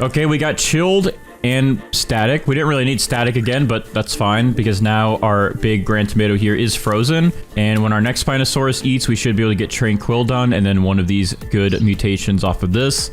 Okay, we got chilled and static. We didn't really need static again, but that's fine because now our big grand tomato here is frozen. And when our next Spinosaurus eats, we should be able to get tranquil done and then one of these good mutations off of this.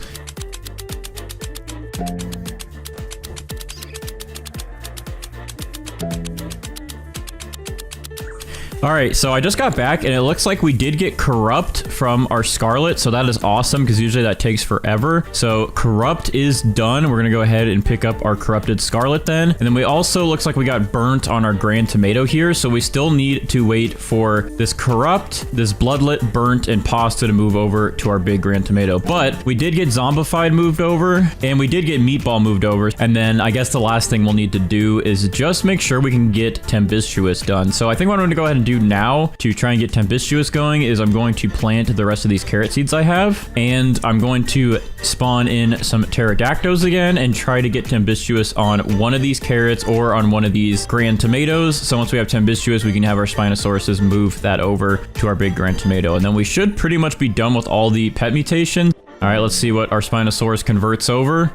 All right, so I just got back and it looks like we did get corrupt from our scarlet. So that is awesome because usually that takes forever. So corrupt is done. We're going to go ahead and pick up our corrupted scarlet then. And then we also looks like we got burnt on our grand tomato here. So we still need to wait for this corrupt, this bloodlit, burnt, and pasta to move over to our big grand tomato. But we did get zombified moved over and we did get meatball moved over. And then I guess the last thing we'll need to do is just make sure we can get Tempestuous done. So I think what I'm going to go ahead and do now to try and get Tempestuous going is I'm going to plant the rest of these carrot seeds I have, and I'm going to spawn in some pterodactyls again and try to get Tempestuous on one of these carrots or on one of these grand tomatoes. So once we have Tempestuous, we can have our Spinosauruses move that over to our big grand tomato, and then we should pretty much be done with all the pet mutations. All right, let's see what our Spinosaurus converts over.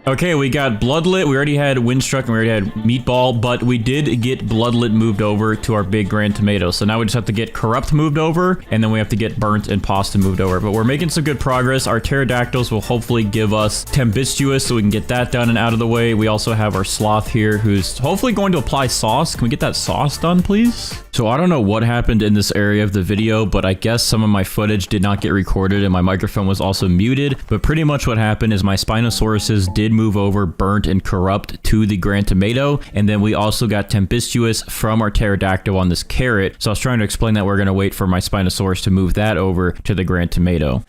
Okay, we got Bloodlit, we already had Windstruck, and we already had Meatball, but we did get Bloodlit moved over to our big grand tomato. So now we just have to get Corrupt moved over, and then we have to get Burnt and Pasta moved over. But we're making some good progress. Our Pterodactyls will hopefully give us Tempestuous, so we can get that done and out of the way. We also have our Sloth here, who's hopefully going to apply sauce. Can we get that sauce done, please? So I don't know what happened in this area of the video, but I guess some of my footage did not get recorded, and my microphone was also muted. But pretty much what happened is my Spinosauruses did move over Burnt and Corrupt to the Grand Tomato, and then we also got Tempestuous from our Pterodactyl on this carrot. So I was trying to explain that we're going to wait for my Spinosaurus to move that over to the Grand Tomato.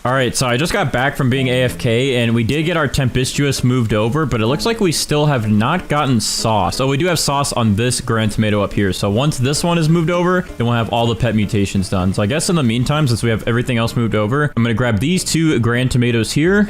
All right, so I just got back from being AFK, and we did get our Tempestuous moved over, but it looks like we still have not gotten sauce. Oh, we do have sauce on this grand tomato up here. So once this one is moved over, then we'll have all the pet mutations done. So I guess in the meantime, since we have everything else moved over, I'm gonna grab these 2 grand tomatoes here.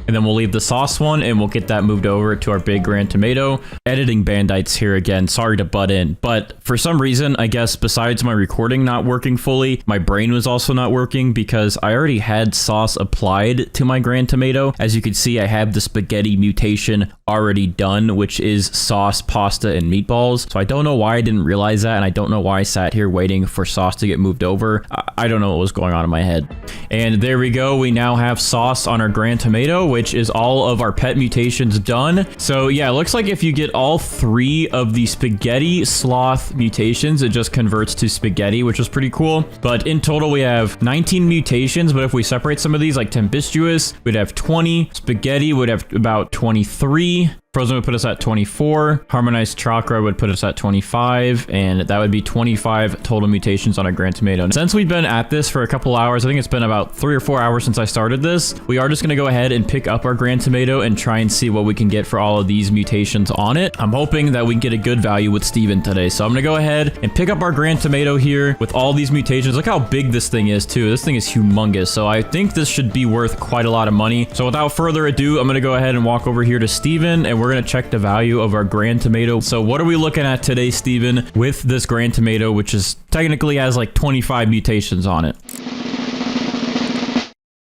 And then we'll leave the sauce one and we'll get that moved over to our big grand tomato. Editing Bandites here again. Sorry to butt in. But for some reason, I guess besides my recording not working fully, my brain was also not working because I already had sauce applied to my grand tomato. As you can see, I have the spaghetti mutation already done, which is sauce, pasta, and meatballs. So I don't know why I didn't realize that. And I don't know why I sat here waiting for sauce to get moved over. I don't know what was going on in my head. And there we go. We now have sauce on our grand tomato, which is all of our pet mutations done. So yeah, it looks like if you get all 3 of the spaghetti sloth mutations, it just converts to spaghetti, which is pretty cool. But in total, we have 19 mutations. But if we separate some of these, like Tempestuous, we'd have 20. Spaghetti would have about 23. Frozen would put us at 24. Harmonized chakra would put us at 25. And that would be 25 total mutations on a grand tomato. Since we've been at this for a couple hours, I think it's been about 3 or 4 hours since I started this, we are just going to go ahead and pick up our grand tomato and try and see what we can get for all of these mutations on it. I'm hoping that we can get a good value with Steven today. So I'm going to go ahead and pick up our grand tomato here with all these mutations. Look how big this thing is too. This thing is humongous. So I think this should be worth quite a lot of money. So without further ado, I'm going to go ahead and walk over here to Steven and we're going to check the value of our grand tomato. So what are we looking at today, Steven, with this grand tomato, which is technically has like 25 mutations on it?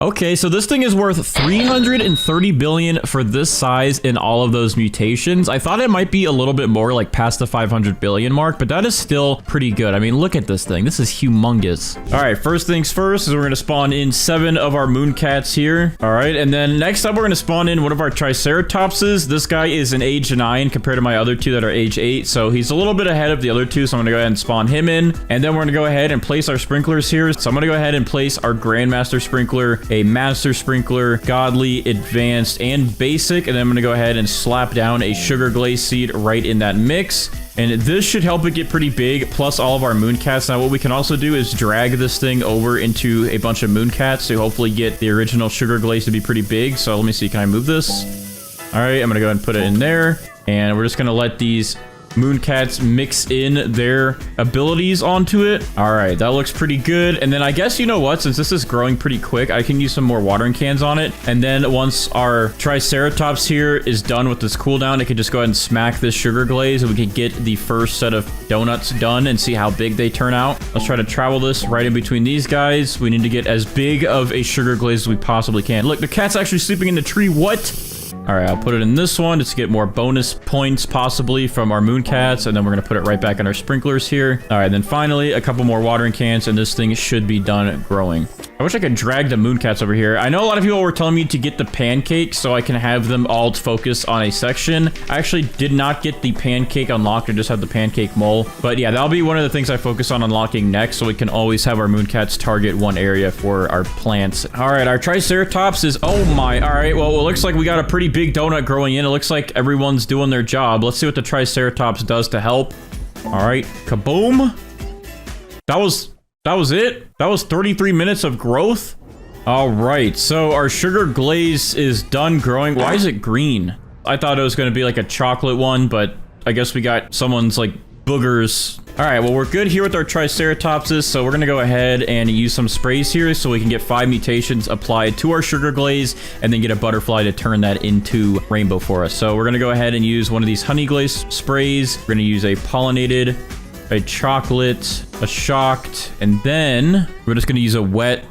Okay, so this thing is worth 330 billion for this size and all of those mutations. I thought it might be a little bit more, like past the 500 billion mark, but that is still pretty good. I mean, look at this thing. This is humongous. All right, first things first is we're going to spawn in 7 of our moon cats here. All right, and then next up, we're going to spawn in one of our triceratopses. This guy is an age 9 compared to my other 2 that are age 8, so he's a little bit ahead of the other 2, so I'm going to go ahead and spawn him in. And then we're going to go ahead and place our sprinklers here. So I'm going to go ahead and place our Grandmaster Sprinkler, a Master Sprinkler, Godly, Advanced, and Basic. And then I'm going to go ahead and slap down a Sugar Glaze Seed right in that mix. And this should help it get pretty big, plus all of our moon cats. Now, what we can also do is drag this thing over into a bunch of moon cats to hopefully get the original Sugar Glaze to be pretty big. So let me see, can I move this? All right, I'm going to go ahead and put it in there. And we're just going to let these moon cats mix in their abilities onto it. All right, that looks pretty good. And then I guess, you know what, since this is growing pretty quick, I can use some more watering cans on it. And then once our triceratops here is done with this cooldown, I can just go ahead and smack this sugar glaze and we can get the first set of donuts done and see how big they turn out. Let's try to travel this right in between these guys. We need to get as big of a sugar glaze as we possibly can. Look, the cat's actually sleeping in the tree. What? All right, I'll put it in this one just to get more bonus points possibly from our moon cats. And then we're going to put it right back in our sprinklers here. All right, then finally, a couple more watering cans and this thing should be done growing. I wish I could drag the moon cats over here. I know a lot of people were telling me to get the pancakes so I can have them all focus on a section. I actually did not get the pancake unlocked. I just had the pancake mole. But yeah, that'll be one of the things I focus on unlocking next so we can always have our moon cats target one area for our plants. All right, our triceratops is, oh my. All right, well, it looks like we got a pretty big donut growing in. It looks like everyone's doing their job. Let's see what the triceratops does to help. All right, kaboom. That was it. That was 33 minutes of growth. All right, so our sugar glaze is done growing. Why is it green? I thought it was going to be like a chocolate one, but I guess we got someone's like boogers. All right, well, we're good here with our triceratopses, so we're going to go ahead and use some sprays here so we can get 5 mutations applied to our sugar glaze and then get a butterfly to turn that into rainbow for us. So we're going to go ahead and use one of these honey glaze sprays. We're going to use a pollinated, a chocolate, a shocked, and then we're just going to use a wet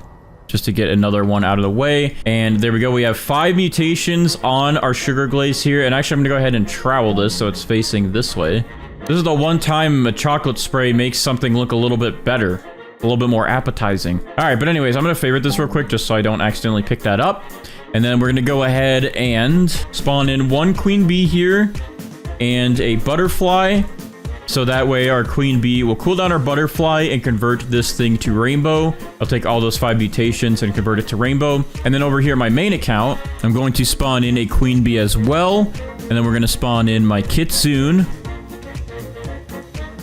just to get another one out of the way. And there we go. We have 5 mutations on our sugar glaze here. And actually, I'm going to go ahead and trowel this so it's facing this way. This is the one time a chocolate spray makes something look a little bit better, a little bit more appetizing. All right, but anyways, I'm going to favorite this real quick just so I don't accidentally pick that up. And then we're going to go ahead and spawn in 1 queen bee here and a butterfly. So that way our queen bee will cool down our butterfly and convert this thing to rainbow. I'll take all those 5 mutations and convert it to rainbow. And then over here, my main account, I'm going to spawn in a queen bee as well. And then we're going to spawn in my kitsune.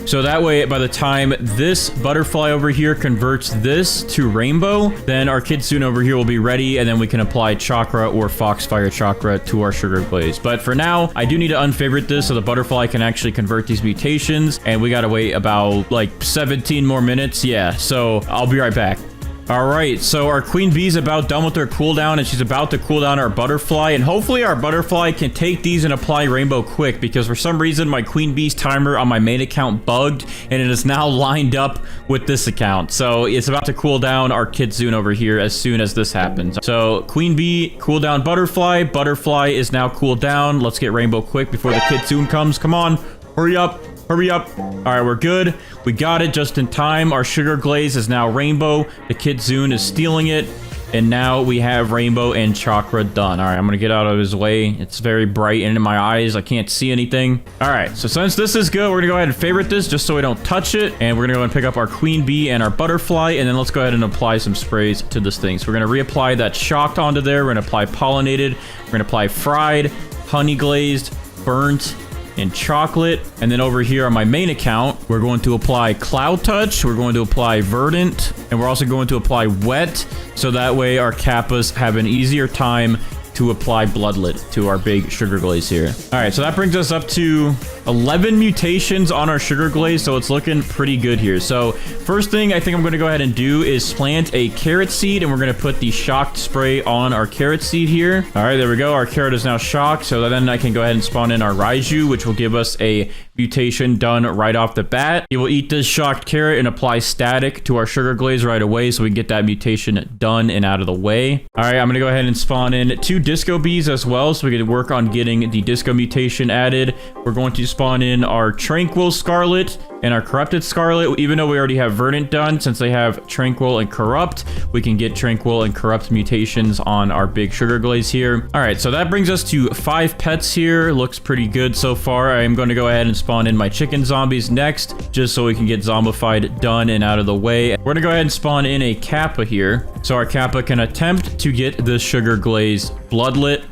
So that way, by the time this butterfly over here converts this to rainbow, then our kitsune over here will be ready, and then we can apply chakra or foxfire chakra to our sugar glaze. But for now, I do need to unfavorite this so the butterfly can actually convert these mutations, and we gotta wait about like 17 more minutes. Yeah, so I'll be right back. All right, so our queen bee's about done with her cooldown, and she's about to cool down our butterfly, and hopefully our butterfly can take these and apply rainbow quick, because for some reason my queen bee's timer on my main account bugged, and it is now lined up with this account. So it's about to cool down our kitsune over here as soon as this happens. So queen bee, cool down butterfly. Butterfly is now cooled down. Let's get rainbow quick before the kitsune comes. Come on, hurry up. Hurry up. All right, we're good. We got it just in time. Our sugar glaze is now rainbow. The kitsune is stealing it. And now we have rainbow and chakra done. All right, I'm going to get out of his way. It's very bright and in my eyes. I can't see anything. All right, so since this is good, we're going to go ahead and favorite this just so we don't touch it. And we're going to go ahead and pick up our queen bee and our butterfly. And then let's go ahead and apply some sprays to this thing. So we're going to reapply that shocked onto there. We're going to apply pollinated. We're going to apply fried, honey glazed, burnt, and chocolate. And then over here on my main account, we're going to apply cloud touch, we're going to apply verdant, and we're also going to apply wet, so that way our kappas have an easier time to apply bloodlit to our big sugar glaze here. All right, so that brings us up to 11 mutations on our sugar glaze, so it's looking pretty good here. So first thing I think I'm going to go ahead and do is plant a carrot seed, and we're going to put the shocked spray on our carrot seed here. All right, there we go. Our carrot is now shocked, so then I can go ahead and spawn in our Raju, which will give us a mutation done right off the bat. He will eat this shocked carrot and apply static to our sugar glaze right away, so we can get that mutation done and out of the way. All right, I'm going to go ahead and spawn in 2 disco bees as well, so we can work on getting the disco mutation added. We're going to spawn in our tranquil scarlet and our corrupted scarlet. Even though we already have verdant done, since they have tranquil and corrupt, we can get tranquil and corrupt mutations on our big sugar glaze here. All right, so that brings us to 5 pets here. Looks pretty good so far. I am going to go ahead and spawn in my chicken zombies next, just so we can get zombified done and out of the way. We're gonna go ahead and spawn in a kappa here, so our kappa can attempt to get the sugar glaze bloodlit.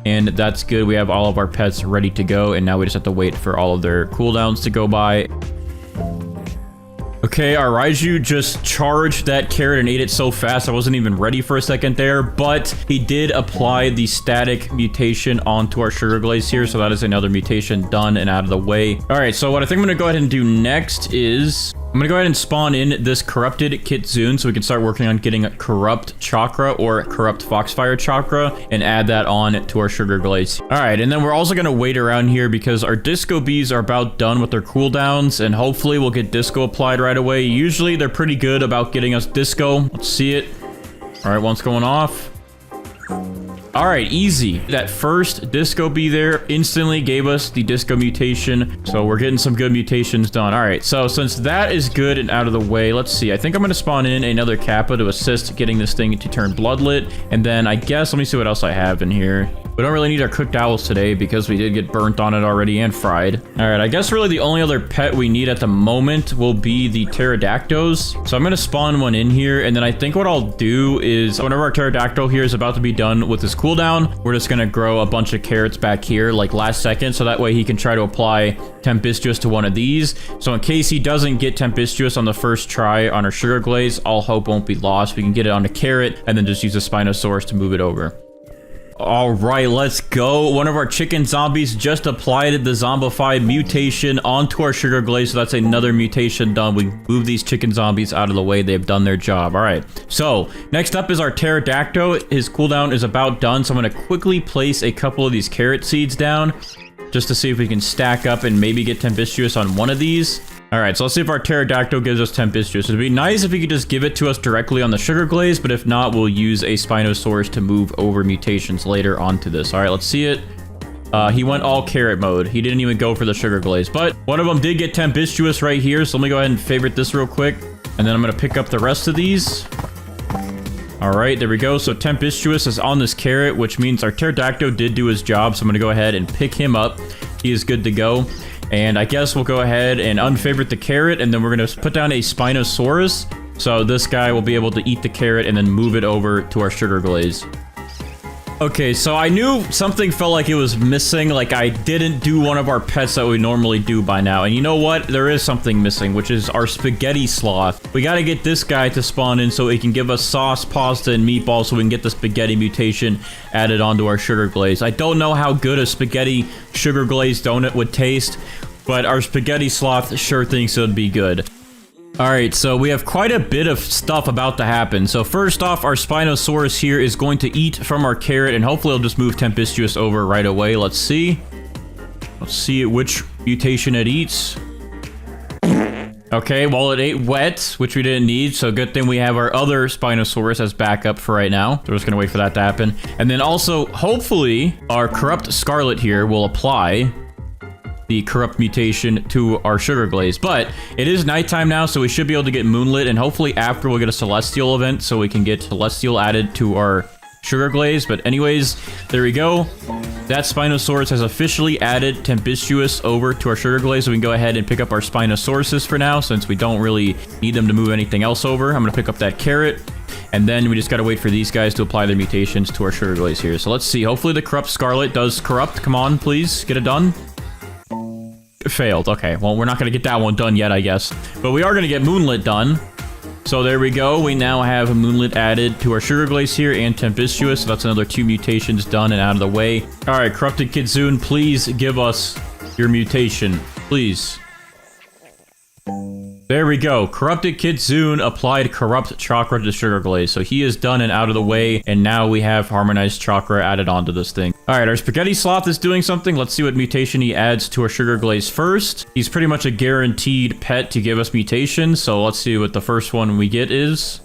And that's good. We have all of our pets ready to go, and now we just have to wait for all of their cooldowns to go by. Okay, our Raju just charged that carrot and ate it so fast I wasn't even ready for a second there, but he did apply the static mutation onto our sugar glaze here, so that is another mutation done and out of the way. All right, so what I think I'm going to go ahead and do next is I'm going to go ahead and spawn in this corrupted kitsune so we can start working on getting a corrupt chakra or corrupt foxfire chakra and add that on to our sugar glaze. All right, and then we're also going to wait around here because our disco bees are about done with their cooldowns, and hopefully we'll get disco applied right away. Usually they're pretty good about getting us disco. Let's see it. All right, one's going off. All right, easy. That first disco bee there instantly gave us the disco mutation. So we're getting some good mutations done. All right, so since that is good and out of the way, let's see. I think I'm going to spawn in another kappa to assist getting this thing to turn bloodlit. And then I guess, let me see what else I have in here. We don't really need our cooked owls today because we did get burnt on it already and fried. All right, I guess really the only other pet we need at the moment will be the pterodactyls. So I'm going to spawn one in here, and then I think what I'll do is whenever our pterodactyl here is about to be done with his cooldown, we're just going to grow a bunch of carrots back here like last second, so that way he can try to apply Tempestuous to one of these. So in case he doesn't get Tempestuous on the first try on our sugar glaze, all hope won't be lost. We can get it on a carrot and then just use a Spinosaurus to move it over. All right, let's go. One of our chicken zombies just applied the zombified mutation onto our sugar glaze, so that's another mutation done. We move these chicken zombies out of the way. They've done their job. All right, so next up is our pterodactyl. His cooldown is about done, so I'm going to quickly place a couple of these carrot seeds down just to see if we can stack up and maybe get Tempestuous on one of these. All right, so let's see if our pterodactyl gives us Tempestuous. It'd be nice if he could just give it to us directly on the sugar glaze, but if not, we'll use a Spinosaurus to move over mutations later onto this. All right, let's see it. He went all carrot mode. He didn't even go for the sugar glaze, but one of them did get Tempestuous right here. So let me go ahead and favorite this real quick, and then I'm going to pick up the rest of these. All right, there we go. So Tempestuous is on this carrot, which means our pterodactyl did do his job. So I'm going to go ahead and pick him up. He is good to go. And I guess we'll go ahead and unfavorite the carrot, and then we're going to put down a Spinosaurus. So this guy will be able to eat the carrot and then move it over to our sugar glaze. Okay, so I knew something felt like it was missing, like I didn't do one of our pets that we normally do by now. And you know what? There is something missing, which is our spaghetti sloth. We gotta get this guy to spawn in so he can give us sauce, pasta, and meatballs so we can get the spaghetti mutation added onto our sugar glaze. I don't know how good a spaghetti sugar glaze donut would taste, but our spaghetti sloth sure thinks it would be good. Alright, so we have quite a bit of stuff about to happen. So first off, our Spinosaurus here is going to eat from our carrot, and hopefully it'll just move Tempestuous over right away. Let's see. Let's see which mutation it eats. Okay, well, it ate wet, which we didn't need, so good thing we have our other Spinosaurus as backup for right now. So we're just gonna wait for that to happen. And then also, hopefully, our corrupt Scarlet here will apply the corrupt mutation to our sugar glaze. But it is nighttime now, so we should be able to get moonlit, and hopefully after we'll get a celestial event so we can get celestial added to our sugar glaze. But anyways, there we go. That Spinosaurus has officially added Tempestuous over to our sugar glaze, so we can go ahead and pick up our Spinosauruses for now, since we don't really need them to move anything else over. I'm gonna pick up that carrot, and then we just gotta wait for these guys to apply their mutations to our sugar glaze here. So let's see. Hopefully the corrupt Scarlet does corrupt. Come on, please, get it done. Failed. Okay, well, we're not going to get that one done yet, I guess. But we are going to get Moonlit done. So there we go. We now have Moonlit added to our sugar glaze here and Tempestuous. So that's another 2 mutations done and out of the way. All right, Corrupted Kitsune, please give us your mutation. Please. There we go. Corrupted Kitsune applied Corrupt Chakra to Sugar Glaze. So he is done and out of the way. And now we have Harmonized Chakra added onto this thing. All right, our Spaghetti Sloth is doing something. Let's see what mutation he adds to our Sugar Glaze first. He's pretty much a guaranteed pet to give us mutations. So let's see what the first one we get is.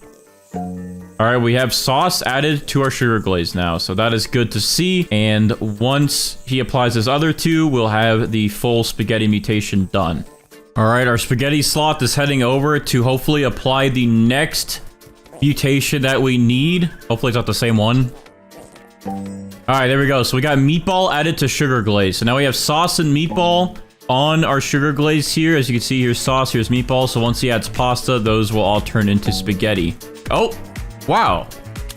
All right, we have sauce added to our sugar glaze now, so that is good to see. And once he applies his other 2, we'll have the full spaghetti mutation done. All right, our spaghetti sloth is heading over to hopefully apply the next mutation that we need. Hopefully it's not the same one. All right, there we go. So we got meatball added to sugar glaze. So now we have sauce and meatball on our sugar glaze here. As you can see, here's sauce, here's meatball. So once he adds pasta, those will all turn into spaghetti. Oh, wow.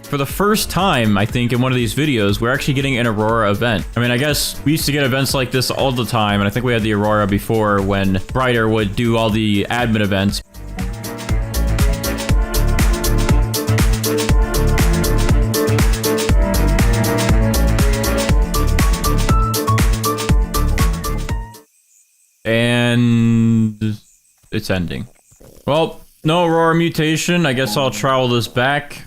For the first time, I think, in one of these videos, we're actually getting an Aurora event. I mean, I guess we used to get events like this all the time, and I think we had the Aurora before when Brighter would do all the admin events. And it's ending. Well, no Aurora mutation. I guess I'll trowel this back.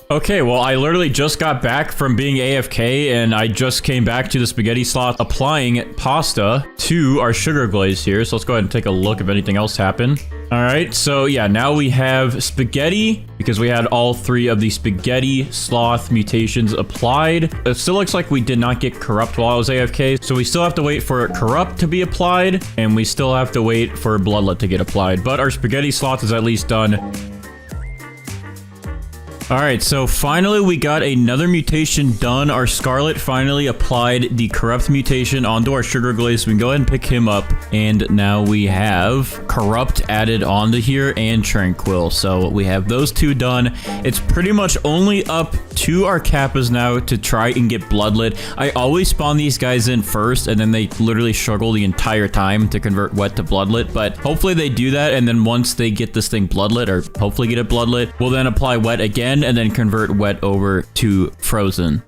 Okay, well, I literally just got back from being AFK, and I just came back to the spaghetti sloth applying pasta to our sugar glaze here. So let's go ahead and take a look if anything else happened. All right, so yeah, now we have spaghetti because we had all 3 of the spaghetti sloth mutations applied. It still looks like we did not get corrupt while I was AFK, so we still have to wait for corrupt to be applied, and we still have to wait for bloodlet to get applied. But our spaghetti sloth is at least done. All right, so finally we got another mutation done. Our Scarlet finally applied the corrupt mutation onto our sugar glaze. We can go ahead and pick him up. And now we have corrupt added onto here and tranquil. So we have those 2 done. It's pretty much only up to our kappas now to try and get bloodlit. I always spawn these guys in first, and then they literally struggle the entire time to convert wet to bloodlit. But hopefully they do that, and then once they get this thing bloodlit, or hopefully get it bloodlit, we'll then apply wet again and then convert wet over to frozen.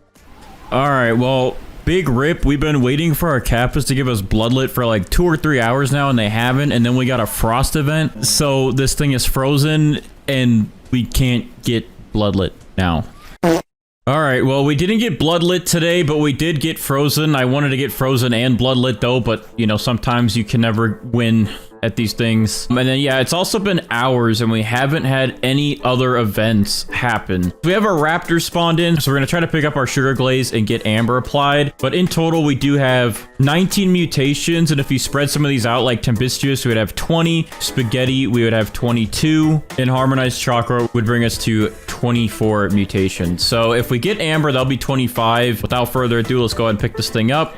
All right, well, big rip. We've been waiting for our kappas to give us bloodlit for like 2 or 3 hours now, and they haven't. And then we got a frost event, so this thing is frozen and we can't get bloodlit now. All right, well, we didn't get bloodlit today, but we did get frozen. I wanted to get frozen and bloodlit though, but you know, sometimes you can never win at these things. And then yeah, it's also been hours and we haven't had any other events happen. We have our raptor spawned in, so we're gonna try to pick up our sugar glaze and get amber applied. But in total, we do have 19 mutations, and if you spread some of these out like Tempestuous, we would have 20. Spaghetti, we would have 22. And Harmonized Chakra would bring us to 24 mutations. So if we get amber, that'll be 25. Without further ado, let's go ahead and pick this thing up.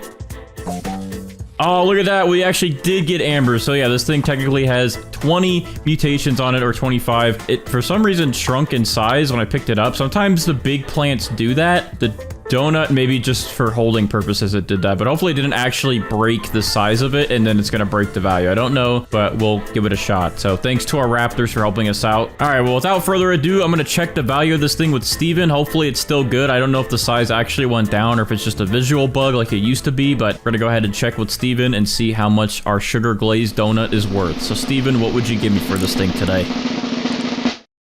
Oh, look at that. We actually did get amber. So yeah, this thing technically has 20 mutations on it, or 25. It, for some reason, shrunk in size when I picked it up. Sometimes the big plants do that. The donut, maybe just for holding purposes, it did that. But hopefully it didn't actually break the size of it, and then it's going to break the value. I don't know, but we'll give it a shot. So thanks to our raptors for helping us out. All right, well, without further ado, I'm going to check the value of this thing with Steven. Hopefully it's still good. I don't know if the size actually went down or if it's just a visual bug like it used to be, but we're going to go ahead and check with Steven and see how much our sugar glazed donut is worth. So Steven, what would you give me for this thing today?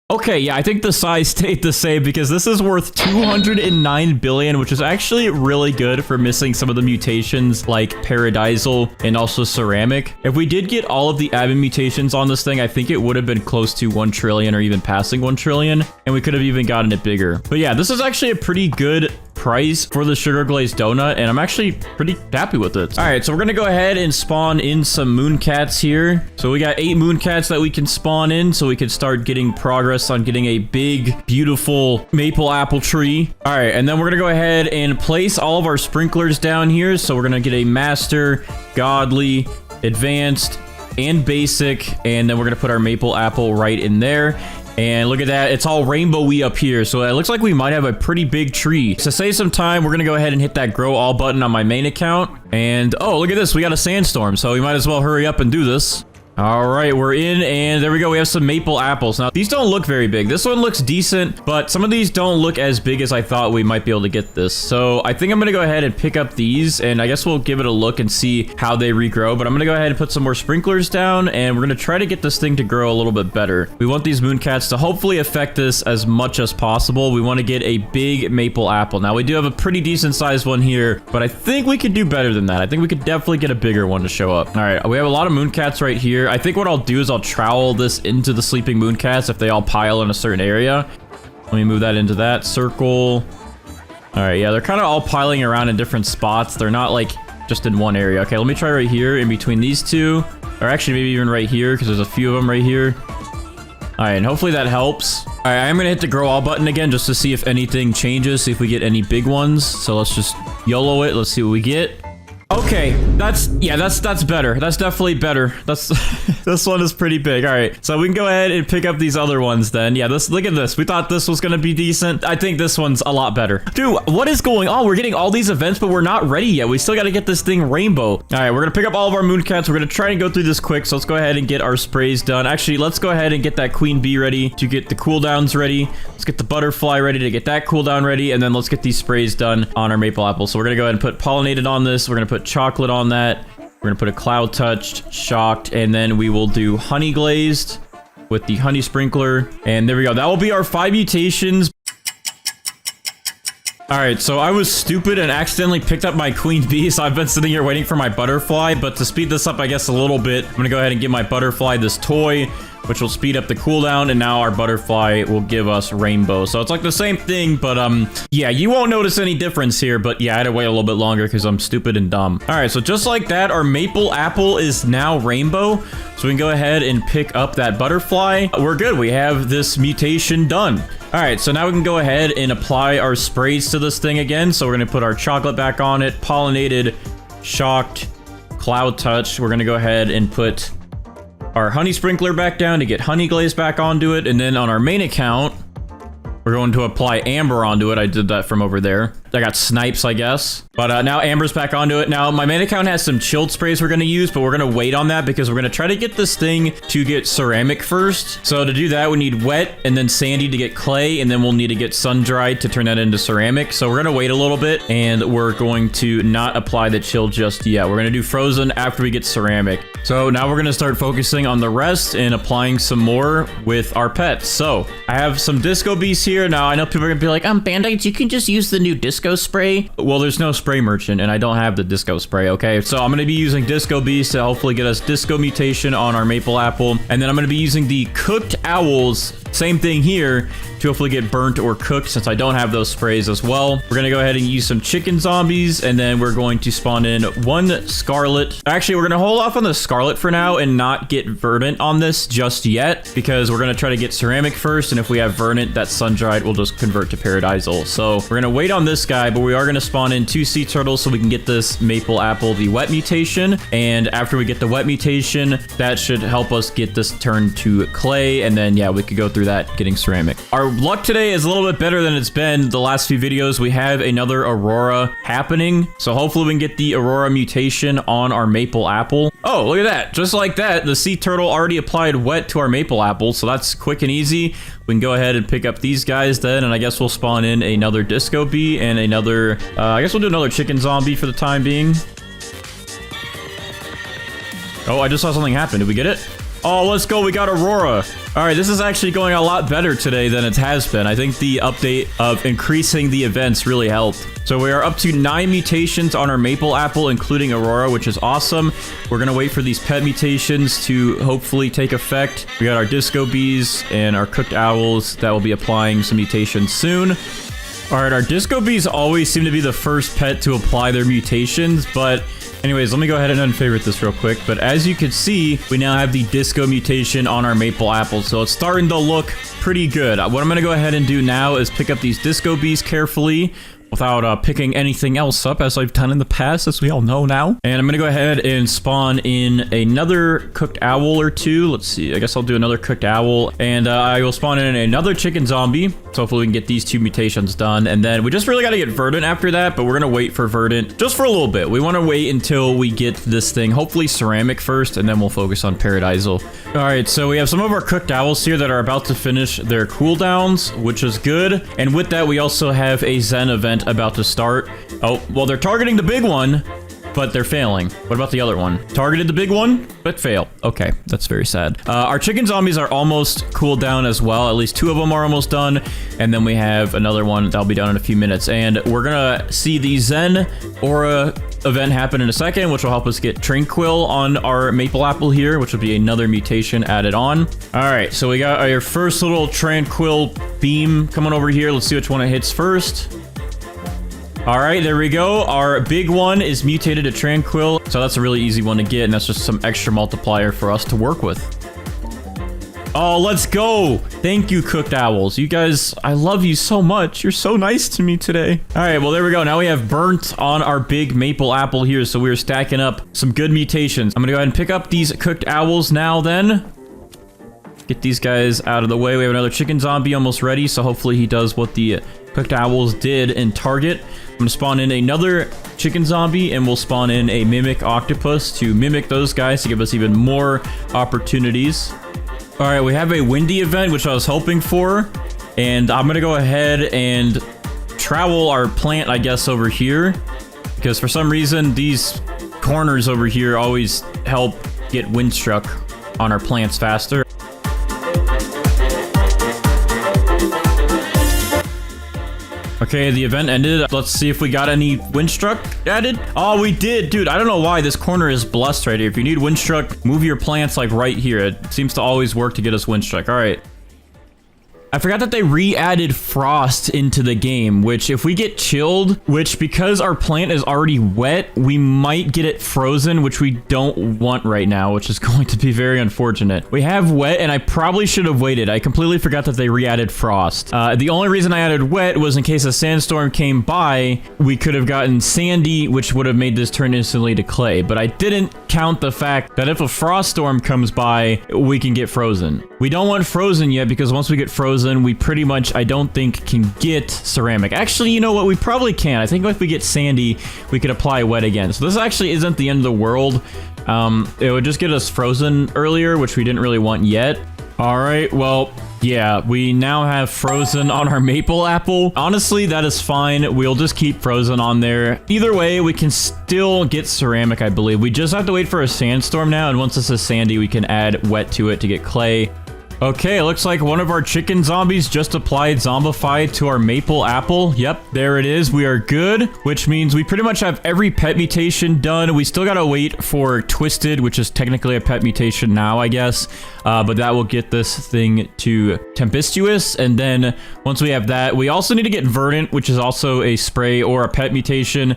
Okay, yeah, I think the size stayed the same because this is worth 209 billion, which is actually really good for missing some of the mutations like paradisal and also ceramic. If we did get all of the admin mutations on this thing, I think it would have been close to 1 trillion or even passing 1 trillion, and we could have even gotten it bigger. But yeah, this is actually a pretty good price for the sugar glazed donut, and I'm actually pretty happy with it. All right, so we're gonna go ahead and spawn in some mooncats here. So we got 8 mooncats that we can spawn in, so we can start getting progress on getting a big, beautiful maple apple tree. All right, and then we're gonna go ahead and place all of our sprinklers down here. So we're gonna get a master, godly, advanced, and basic, and then we're gonna put our maple apple right in there. And look at that, it's all rainbowy up here, so it looks like we might have a pretty big tree. To save some time, we're gonna go ahead and hit that grow all button on my main account. And oh, look at this, we got a sandstorm, so we might as well hurry up and do this. All right, we're in, and there we go. We have some maple apples. Now, these don't look very big. This one looks decent, but some of these don't look as big as I thought we might be able to get this. So I think I'm going to go ahead and pick up these, and I guess we'll give it a look and see how they regrow. But I'm going to go ahead and put some more sprinklers down, and we're going to try to get this thing to grow a little bit better. We want these mooncats to hopefully affect this as much as possible. We want to get a big maple apple. Now, we do have a pretty decent sized one here, but I think we could do better than that. I think we could definitely get a bigger one to show up. All right, we have a lot of mooncats right here. I think what I'll do is I'll trowel this into the sleeping mooncats if they all pile in a certain area. Let me move that into that circle. All right, yeah, they're kind of all piling around in different spots. They're not like just in one area. Okay, let me try right here in between these two, or actually maybe even right here because there's a few of them right here. All right, and hopefully that helps. All right, I'm gonna hit the grow all button again just to see if anything changes, see if we get any big ones. So let's just YOLO it. Let's see what we get. Okay, that's better. That's definitely better. That's this one is pretty big. All right, so we can go ahead and pick up these other ones then. Yeah, look at this. We thought this was gonna be decent. I think this one's a lot better. Dude, what is going on? We're getting all these events, but we're not ready yet. We still got to get this thing rainbow. All right, we're gonna pick up all of our mooncats. We're gonna try and go through this quick. So let's go ahead and get our sprays done. Actually, let's go ahead and get that queen bee ready to get the cooldowns ready. Let's get the butterfly ready to get that cooldown ready, and then let's get these sprays done on our maple apple. So we're gonna go ahead and put pollinated on this. We're gonna put chocolate on that. We're gonna put a cloud touched, shocked, and then we will do honey glazed with the honey sprinkler. And there we go. That will be our 5 mutations. All right, so I was stupid and accidentally picked up my queen bee, so I've been sitting here waiting for my butterfly. But to speed this up, I guess, a little bit, I'm gonna go ahead and give my butterfly this toy, which will speed up the cooldown, and now our butterfly will give us rainbow. So it's like the same thing, but yeah, you won't notice any difference here, but yeah, I had to wait a little bit longer because I'm stupid and dumb. All right, so just like that, our maple apple is now rainbow. So we can go ahead and pick up that butterfly. We're good. We have this mutation done. All right, so now we can go ahead and apply our sprays to this thing again. So we're gonna put our chocolate back on it, pollinated, shocked, cloud touch. We're gonna go ahead and put our honey sprinkler back down to get honey glaze back onto it. And then on our main account, we're going to apply amber onto it. I did that from over there. I got snipes, I guess. But now amber's back onto it. Now, my main account has some chilled sprays we're going to use, but we're going to wait on that because we're going to try to get this thing to get ceramic first. So to do that, we need wet and then sandy to get clay, and then we'll need to get sun-dried to turn that into ceramic. So we're going to wait a little bit, and we're going to not apply the chill just yet. We're going to do frozen after we get ceramic. So now we're going to start focusing on the rest and applying some more with our pets. So I have some disco bees here. Now, I know people are going to be like, Band-Aids, you can just use the new disco spray. Well, there's no spray merchant, and I don't have the disco spray, okay? So I'm going to be using disco bees to hopefully get us disco mutation on our maple apple. And then I'm going to be using the cooked owls Same thing here to hopefully get burnt or cooked, since I don't have those sprays as well. We're gonna go ahead and use some chicken zombies, and then we're going to spawn in one scarlet. Actually, we're gonna hold off on the scarlet for now and not get verdant on this just yet, because we're gonna try to get ceramic first, and if we have verdant, that sun-dried will just convert to paradisal. So we're gonna wait on this guy, but we are gonna spawn in 2 sea turtles so we can get this maple apple, the wet mutation. And after we get the wet mutation, that should help us get this turned to clay, and then yeah, we could go through that getting ceramic. Our luck today is a little bit better than it's been the last few videos. We have another aurora happening, so hopefully we can get the aurora mutation on our maple apple. Oh, look at that. Just like that, the sea turtle already applied wet to our maple apple, so that's quick and easy. We can go ahead and pick up these guys then, and I guess we'll spawn in another disco bee and another, I guess we'll do another chicken zombie for the time being. Oh, I just saw something happen. Did we get it? Oh, let's go. We got Aurora. All right, this is actually going a lot better today than it has been. I think the update of increasing the events really helped. So we are up to 9 mutations on our maple apple, including Aurora, which is awesome. We're going to wait for these pet mutations to hopefully take effect. We got our disco bees and our cooked owls that will be applying some mutations soon. All right, our disco bees always seem to be the first pet to apply their mutations, but anyways, let me go ahead and unfavorite this real quick. But as you can see, we now have the disco mutation on our maple apple, so it's starting to look pretty good. What I'm going to go ahead and do now is pick up these disco bees carefully without picking anything else up, as I've done in the past, as we all know now. And I'm going to go ahead and spawn in another cooked owl or 2. Let's see. I guess I'll do another cooked owl. And I will spawn in another chicken zombie. So hopefully we can get these 2 mutations done. And then we just really got to get verdant after that, but we're going to wait for verdant just for a little bit. We want to wait until we get this thing, hopefully ceramic first, and then we'll focus on paradisal. All right, so we have some of our cooked owls here that are about to finish their cooldowns, which is good. And with that, we also have a Zen event about to start. Oh, well, they're targeting the big one, but they're failing. What about the other one? Targeted the big one, but fail. Okay, that's very sad. Our chicken zombies are almost cooled down as well. At least 2 of them are almost done. And then we have another one that'll be done in a few minutes. And we're gonna see the Zen Aura event happen in a second, which will help us get Tranquil on our maple apple here, which will be another mutation added on. All right, so we got our first little Tranquil beam coming over here. Let's see which one it hits first. All right, there we go. Our big one is mutated to Tranquil, so that's a really easy one to get, and that's just some extra multiplier for us to work with. Oh, let's go. Thank you, cooked owls. You guys, I love you so much. You're so nice to me today. All right, well, there we go. Now we have burnt on our big maple apple here, so we're stacking up some good mutations. I'm gonna go ahead and pick up these cooked owls now then. Get these guys out of the way. We have another chicken zombie almost ready, so hopefully he does what the cooked owls did in target. I'm gonna spawn in another chicken zombie, and we'll spawn in a mimic octopus to mimic those guys to give us even more opportunities. All right, we have a windy event, which I was hoping for, and I'm gonna go ahead and travel our plant, I guess, over here, because for some reason these corners over here always help get wind struck on our plants faster. Okay, the event ended. Let's see if we got any windstruck added. Oh, we did. Dude, I don't know why this corner is blessed right here. If you need windstruck, move your plants like right here. It seems to always work to get us windstruck. All right. I forgot that they re-added frost into the game, which if we get chilled, which because our plant is already wet, we might get it frozen, which we don't want right now, which is going to be very unfortunate. We have wet, and I probably should have waited. I completely forgot that they re-added frost. The only reason I added wet was in case a sandstorm came by, we could have gotten sandy, which would have made this turn instantly to clay. But I didn't count the fact that if a frost storm comes by, we can get frozen. We don't want frozen yet, because once we get frozen, we pretty much, I don't think, can get ceramic. Actually, you know what? We probably can. I think if we get sandy, we could apply wet again. So this actually isn't the end of the world. It would just get us frozen earlier, which we didn't really want yet. All right, well, yeah, we now have frozen on our maple apple. Honestly, that is fine. We'll just keep frozen on there. Either way, we can still get ceramic, I believe. We just have to wait for a sandstorm now, and once this is sandy, we can add wet to it to get clay. Okay, it looks like one of our chicken zombies just applied zombified to our maple apple. Yep, there it is. We are good, which means we pretty much have every pet mutation done. We still gotta wait for Twisted, which is technically a pet mutation now, I guess. But that will get this thing to Tempestuous. And then once we have that, we also need to get Verdant, which is also a spray or a pet mutation.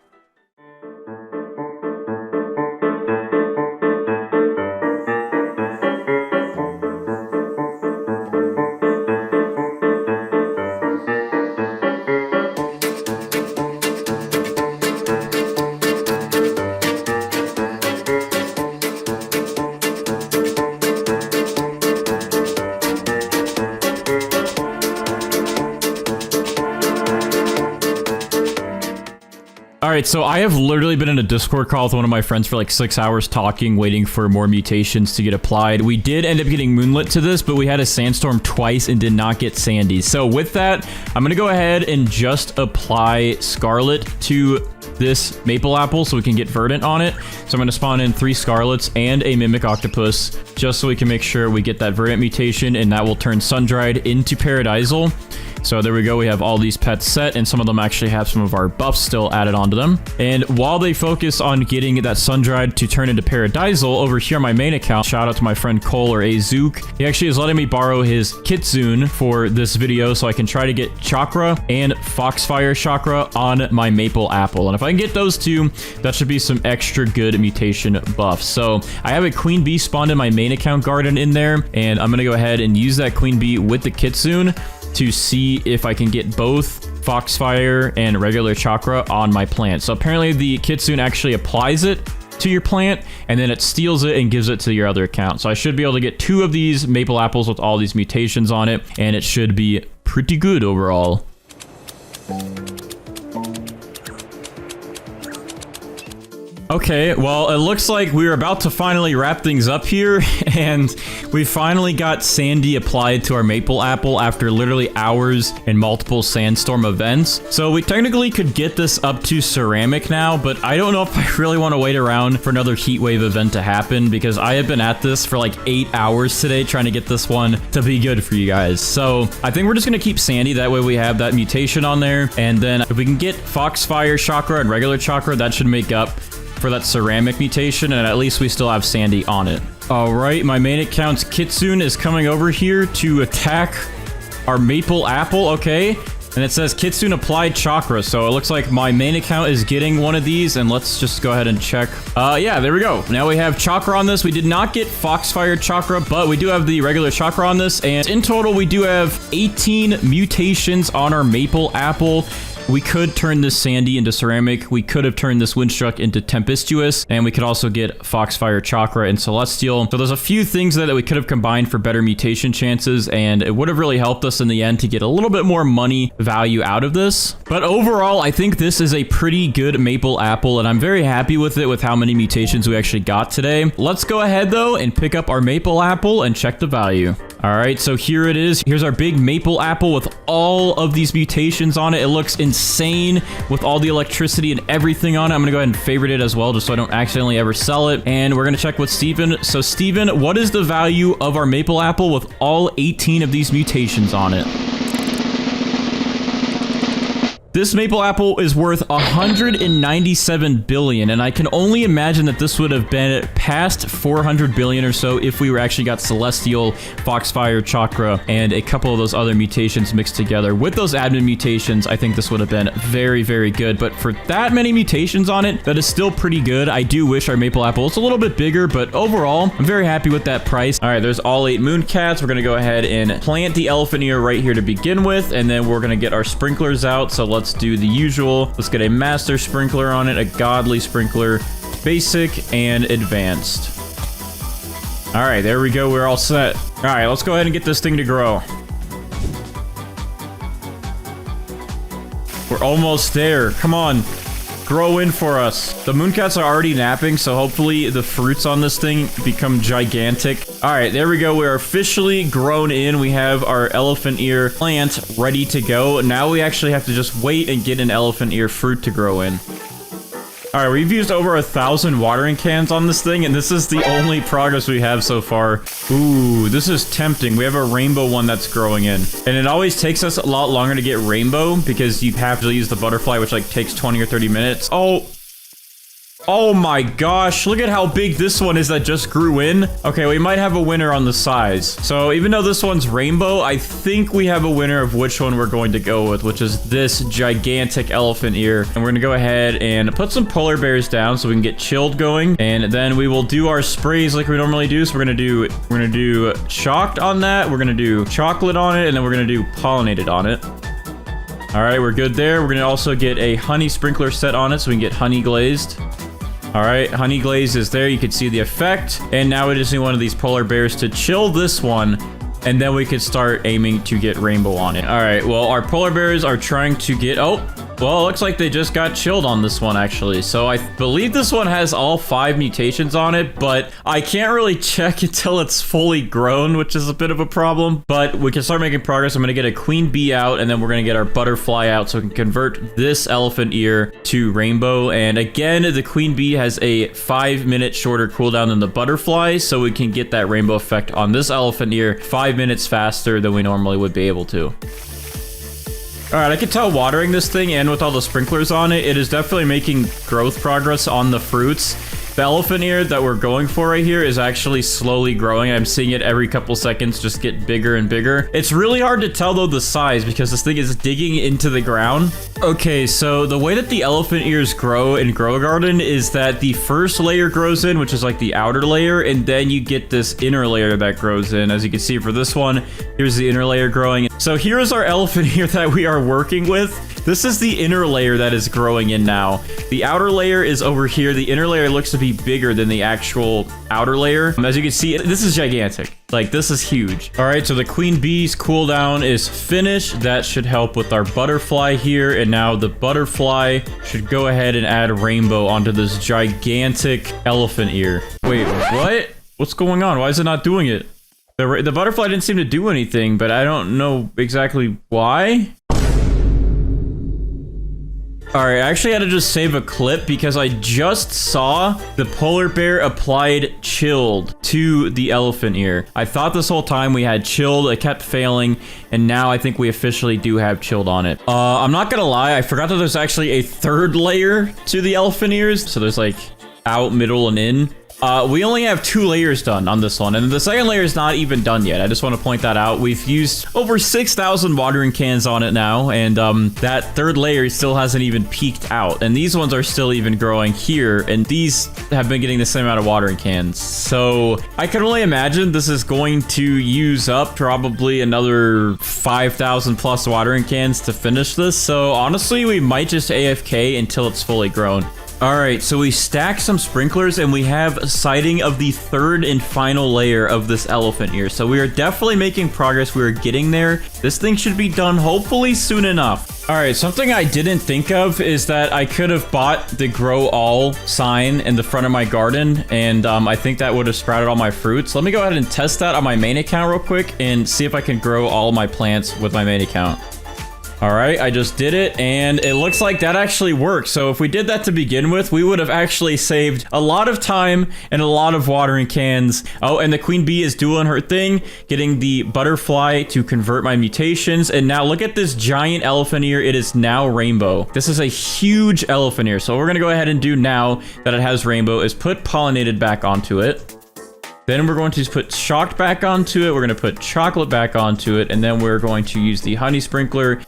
Alright, so I have literally been in a Discord call with one of my friends for like 6 hours talking, waiting for more mutations to get applied. We did end up getting Moonlit to this, but we had a sandstorm twice and did not get Sandy. So with that, I'm going to go ahead and just apply Scarlet to this maple apple so we can get Verdant on it. So I'm going to spawn in 3 Scarlets and a Mimic Octopus just so we can make sure we get that Verdant mutation, and that will turn Sun-Dried into Paradisal. So there we go. We have all these pets set, and some of them actually have some of our buffs still added onto them. And while they focus on getting that Sun-Dried to turn into Paradisal, over here on my main account, shout out to my friend Cole or Azook. He actually is letting me borrow his Kitsune for this video so I can try to get Chakra and Foxfire Chakra on my maple apple. And if I can get those two, that should be some extra good mutation buffs. So I have a Queen Bee spawned in my main account garden in there, and I'm going to go ahead and use that Queen Bee with the Kitsune to see if I can get both Foxfire and regular Chakra on my plant. So apparently the Kitsune actually applies it to your plant, and then it steals it and gives it to your other account. So I should be able to get 2 of these maple apples with all these mutations on it, and it should be pretty good overall. Okay, well, it looks like we're about to finally wrap things up here, and we finally got Sandy applied to our maple apple after literally hours and multiple sandstorm events. So we technically could get this up to ceramic now, but I don't know if I really want to wait around for another heat wave event to happen, because I have been at this for like 8 hours today trying to get this one to be good for you guys. So I think we're just going to keep Sandy, that way we have that mutation on there, and then if we can get Foxfire Chakra and regular Chakra, that should make up for that ceramic mutation, and at least we still have Sandy on it. All right, my main account's Kitsune is coming over here to attack our maple apple. Okay, and it says Kitsune applied Chakra, so it looks like my main account is getting one of these, and let's just go ahead and check. Yeah, there we go. Now we have Chakra on this. We did not get Foxfire Chakra, but we do have the regular Chakra on this, and in total we do have 18 mutations on our maple apple. We could turn this Sandy into ceramic. We could have turned this Windstruck into Tempestuous, and we could also get Foxfire Chakra and Celestial. So there's a few things that we could have combined for better mutation chances, and it would have really helped us in the end to get a little bit more money value out of this. But overall, I think this is a pretty good maple apple, and I'm very happy with it with how many mutations we actually got today. Let's go ahead though and pick up our maple apple and check the value. All right, so here it is. Here's our big maple apple with all of these mutations on it. It looks insane with all the electricity and everything on it. I'm gonna go ahead and favorite it as well, just so I don't accidentally ever sell it. And we're gonna check with Steven. So Steven, what is the value of our maple apple with all 18 of these mutations on it? This maple apple is worth 197 billion, and I can only imagine that this would have been past 400 billion or so if we were actually got Celestial, Foxfire, Chakra, and a couple of those other mutations mixed together. With those admin mutations, I think this would have been very, very good, but for that many mutations on it, that is still pretty good. I do wish our maple apple was a little bit bigger, but overall, I'm very happy with that price. All right, there's all 8 Mooncats. We're gonna go ahead and plant the elephant ear right here to begin with, and then we're gonna get our sprinklers out. So let's do the usual. Let's get a master sprinkler on it, a godly sprinkler, basic, and advanced. All right, there we go. We're all set. All right, let's go ahead and get this thing to grow. We're almost there. Come on. Grow in for us. The Mooncats are already napping, so hopefully the fruits on this thing become gigantic. All right, there we go. We're officially grown in. We have our elephant ear plant ready to go. Now we actually have to just wait and get an elephant ear fruit to grow in. All right, we've used over 1,000 watering cans on this thing, and this is the only progress we have so far. Ooh, this is tempting. We have a rainbow one that's growing in. And it always takes us a lot longer to get rainbow because you have to use the butterfly, which like takes 20 or 30 minutes. Oh my gosh, look at how big this one is that just grew in. Okay, we might have a winner on the size. So even though this one's rainbow, I think we have a winner of which one we're going to go with, which is this gigantic elephant ear. And we're gonna go ahead and put some polar bears down so we can get chilled going. And then we will do our sprays like we normally do. So we're gonna do chalked on that. We're gonna do chocolate on it, and then we're gonna do pollinated on it. All right, we're good there. We're gonna also get a honey sprinkler set on it so we can get honey glazed. All right, honey glaze is there. You can see the effect. And now we just need one of these polar bears to chill this one. And then we could start aiming to get rainbow on it. All right, well, our polar bears are trying to get... Oh, well, it looks like they just got chilled on this one, actually. So I believe this one has all 5 mutations on it, but I can't really check until it's fully grown, which is a bit of a problem. But we can start making progress. I'm going to get a queen bee out, and then we're going to get our butterfly out so we can convert this elephant ear to rainbow. And again, the queen bee has a 5-minute shorter cooldown than the butterfly, so we can get that rainbow effect on this elephant ear 5 minutes faster than we normally would be able to. All right, I can tell watering this thing and with all the sprinklers on it, it is definitely making growth progress on the fruits. The elephant ear that we're going for right here is actually slowly growing. I'm seeing it every couple seconds just get bigger and bigger. It's really hard to tell, though, the size because this thing is digging into the ground. Okay, so the way that the elephant ears grow in growagarden is that the first layer grows in, which is like the outer layer, and then you get this inner layer that grows in. As you can see for this one, here's the inner layer growing. So here's our elephant ear that we are working with. This is the inner layer that is growing in now. The outer layer is over here. The inner layer looks to be bigger than the actual outer layer. As you can see, this is gigantic. Like, this is huge. All right, so the queen bee's cooldown is finished. That should help with our butterfly here. And now the butterfly should go ahead and add rainbow onto this gigantic elephant ear. Wait, what? What's going on? Why is it not doing it? The butterfly didn't seem to do anything, but I don't know exactly why. All right, I actually had to just save a clip because I just saw the polar bear applied chilled to the elephant ear. I thought this whole time we had chilled, it kept failing, and now I think we officially do have chilled on it. I'm not gonna lie, I forgot that there's actually a 3rd layer to the elephant ears. So there's like out, middle, and in. We only have 2 layers done on this one, and the 2nd layer is not even done yet. I just want to point that out. We've used over 6,000 watering cans on it now, and that 3rd layer still hasn't even peaked out. And these ones are still even growing here, and these have been getting the same amount of watering cans. So I can only imagine this is going to use up probably another 5,000 plus watering cans to finish this. So honestly, we might just AFK until it's fully grown. All right, so we stacked some sprinklers and we have a sighting of the 3rd and final layer of this elephant ear. So we are definitely making progress. We are getting there. This thing should be done hopefully soon enough. All right, something I didn't think of is that I could have bought the grow all sign in the front of my garden, and I think that would have sprouted all my fruits. Let me go ahead and test that on my main account real quick and see if I can grow all my plants with my main account. All right, I just did it, and it looks like that actually worked. So if we did that to begin with, we would have actually saved a lot of time and a lot of watering cans. Oh, and the queen bee is doing her thing, getting the butterfly to convert my mutations. And now look at this giant elephant ear. It is now rainbow. This is a huge elephant ear. So what we're gonna go ahead and do now that it has rainbow is put pollinated back onto it. Then we're going to put chalked back onto it. We're going to put chocolate back onto it. And then we're going to use the honey sprinkler.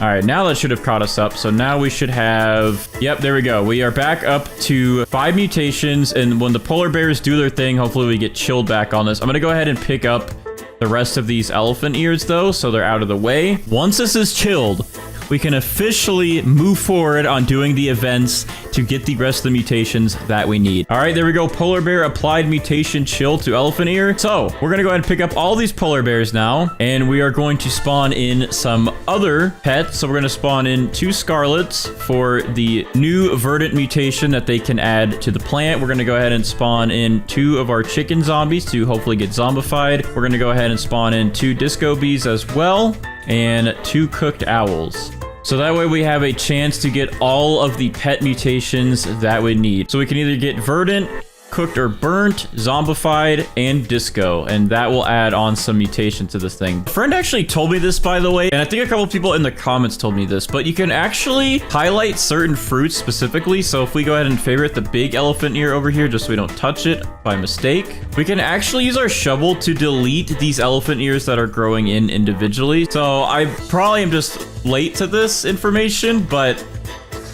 All right, now that should have caught us up. So now we should have... Yep, there we go. We are back up to 5 mutations. And when the polar bears do their thing, hopefully we get chilled back on this. I'm going to go ahead and pick up the rest of these elephant ears, though, so they're out of the way. Once this is chilled, we can officially move forward on doing the events to get the rest of the mutations that we need. All right, there we go. Polar bear applied mutation chill to elephant ear. So we're going to go ahead and pick up all these polar bears now, and we are going to spawn in some other pets. So we're going to spawn in 2 scarlets for the new verdant mutation that they can add to the plant. We're going to go ahead and spawn in 2 of our chicken zombies to hopefully get zombified. We're going to go ahead and spawn in 2 disco bees as well, and 2 cooked owls. So that way we have a chance to get all of the pet mutations that we need. So we can either get Verdant, cooked or burnt, zombified, and disco, and that will add on some mutation to this thing. A friend actually told me this, by the way, and I think a couple people in the comments told me this, but you can actually highlight certain fruits specifically. So if we go ahead and favorite the big elephant ear over here, just so we don't touch it by mistake, we can actually use our shovel to delete these elephant ears that are growing in individually. So I probably am just late to this information, but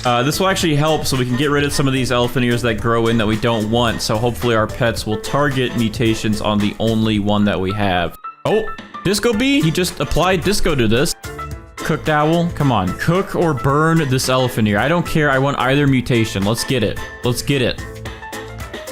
this will actually help so we can get rid of some of these elephant ears that grow in that we don't want. So hopefully our pets will target mutations on the only one that we have. Oh, Disco Bee, he just applied disco to this. Cooked owl, come on. Cook or burn this elephant ear. I don't care. I want either mutation. Let's get it. Let's get it.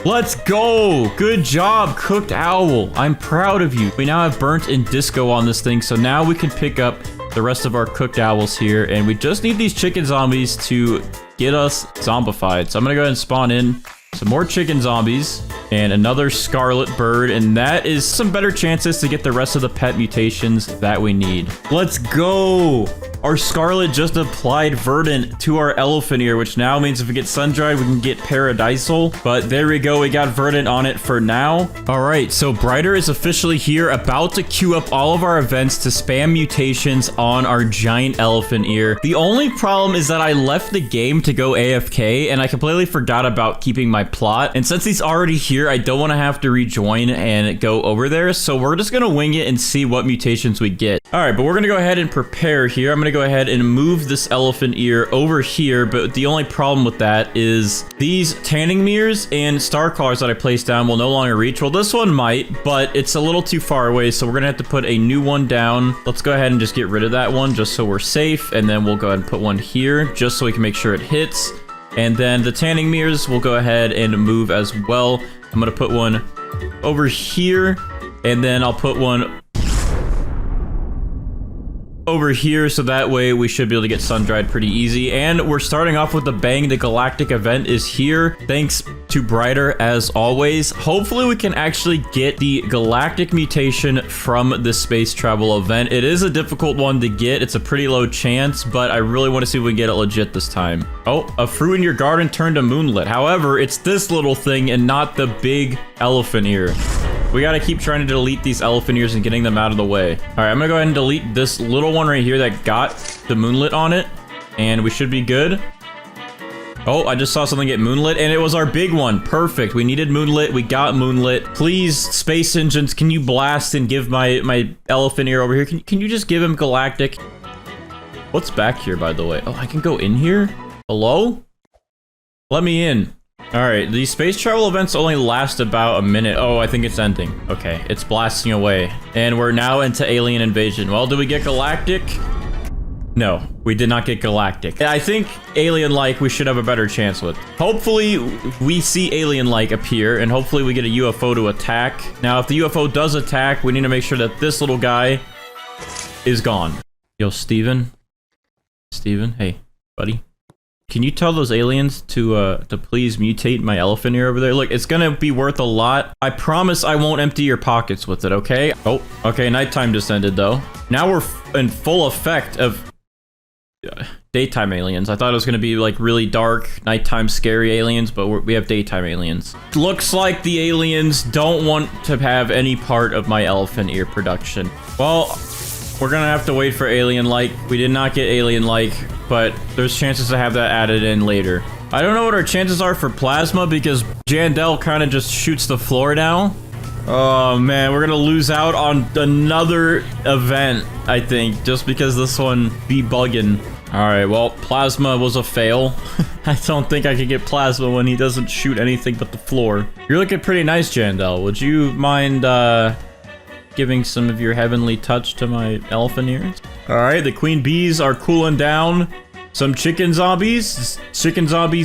Let's go. Good job, Cooked Owl. I'm proud of you. We now have burnt and disco on this thing. So now we can pick up the rest of our cooked owls here, and we just need these chicken zombies to get us zombified. So I'm gonna go ahead and spawn in some more chicken zombies and another scarlet bird, and that is some better chances to get the rest of the pet mutations that we need. Let's go. Our scarlet just applied Verdant to our elephant ear, which now means if we get sun-dried, we can get paradisal. But there we go. We got Verdant on it for now. All right, so Brighter is officially here, about to queue up all of our events to spam mutations on our giant elephant ear. The only problem is that I left the game to go AFK, and I completely forgot about keeping my plot. And since he's already here, I don't want to have to rejoin and go over there. So we're just going to wing it and see what mutations we get. All right, but we're going to go ahead and prepare here. I'm going to go ahead and move this elephant ear over here, but the only problem with that is these tanning mirrors and star collars that I placed down will no longer reach. Well, this one might, but it's a little too far away, so we're gonna have to put a new one down. Let's go ahead and just get rid of that one just so we're safe, and then we'll go ahead and put one here just so we can make sure it hits. And then the tanning mirrors will go ahead and move as well. I'm gonna put one over here, and then I'll put one over here, so that way we should be able to get sun-dried pretty easy. And we're starting off with the bang. The galactic event is here, thanks to Brighter as always. Hopefully we can actually get the galactic mutation from the space travel event. It is a difficult one to get. It's a pretty low chance, but I really want to see if we can get it legit this time. Oh, a fruit in your garden turned to moonlit. However, it's this little thing and not the big elephant ear. We gotta keep trying to delete these elephant ears and getting them out of the way. All right, I'm gonna go ahead and delete this little one right here that got the moonlit on it, and we should be good. Oh, I just saw something get moonlit, and it was our big one. Perfect. We needed moonlit. We got moonlit. Please, space engines, can you blast and give my elephant ear over here? Can you just give him galactic? What's back here, by the way? Oh, I can go in here? Hello? Let me in. All right, these space travel events only last about a minute. Oh, I think it's ending. Okay, it's blasting away. And we're now into alien invasion. Well, did we get galactic? No, we did not get galactic. I think alien-like we should have a better chance with. Hopefully, we see alien-like appear, and hopefully we get a UFO to attack. Now, if the UFO does attack, we need to make sure that this little guy is gone. Yo, Steven? Steven, hey, buddy. Can you tell those aliens to please mutate my elephant ear over there? Look, it's gonna be worth a lot. I promise I won't empty your pockets with it, okay? Oh, okay, nighttime just ended, though. Now we're in full effect of daytime aliens. I thought it was gonna be, like, really dark, nighttime scary aliens, but we have daytime aliens. Looks like the aliens don't want to have any part of my elephant ear production. Well, we're gonna have to wait for alien-like. We did not get alien-like, but there's chances to have that added in later. I don't know what our chances are for plasma because Jandel kind of just shoots the floor now. Oh man, we're gonna lose out on another event, I think, just because this one be bugging. All right, well, plasma was a fail. I don't think I can get plasma when he doesn't shoot anything but the floor. You're looking pretty nice, Jandel. Would you mind, giving some of your heavenly touch to my elephant ears? All right, the queen bees are cooling down. Some chicken zombies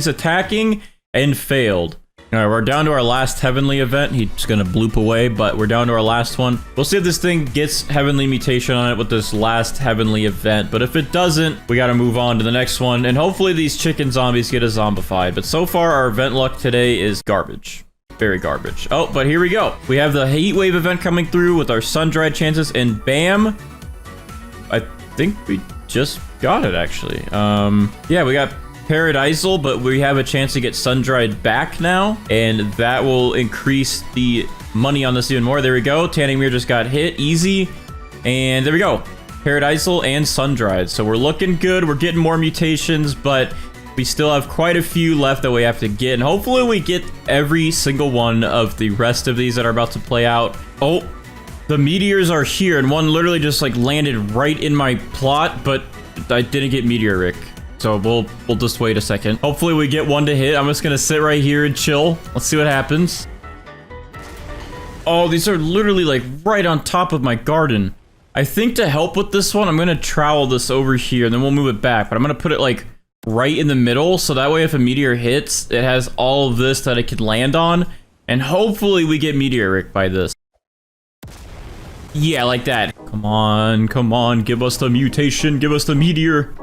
attacking and failed. All right, we're down to our last heavenly event. He's gonna bloop away, but we're down to our last one. We'll see if this thing gets heavenly mutation on it with this last heavenly event, but if it doesn't, we gotta move on to the next one, and hopefully these chicken zombies get us zombified. But so far, our event luck today is garbage. Very garbage. Oh, but here we go. We have the heat wave event coming through with our sun-dried chances, and bam! I think we just got it, actually. Yeah, we got Paradisal, but we have a chance to get sun-dried back now, and that will increase the money on this even more. There we go. Tanning Mirror just got hit. Easy. And there we go. Paradisal and sun-dried. So we're looking good. We're getting more mutations, but we still have quite a few left that we have to get. And hopefully we get every single one of the rest of these that are about to play out. Oh, the meteors are here, and one literally just like landed right in my plot, but I didn't get Meteoric. So we'll just wait a second. Hopefully we get one to hit. I'm just gonna sit right here and chill. Let's see what happens. Oh, these are literally like right on top of my garden. I think to help with this one, I'm gonna trowel this over here and then we'll move it back. But I'm gonna put it like right in the middle. So that way if a meteor hits, it has all of this that it could land on. And hopefully we get Meteoric by this. Yeah, like that. Come on, give us the mutation, give us the meteor.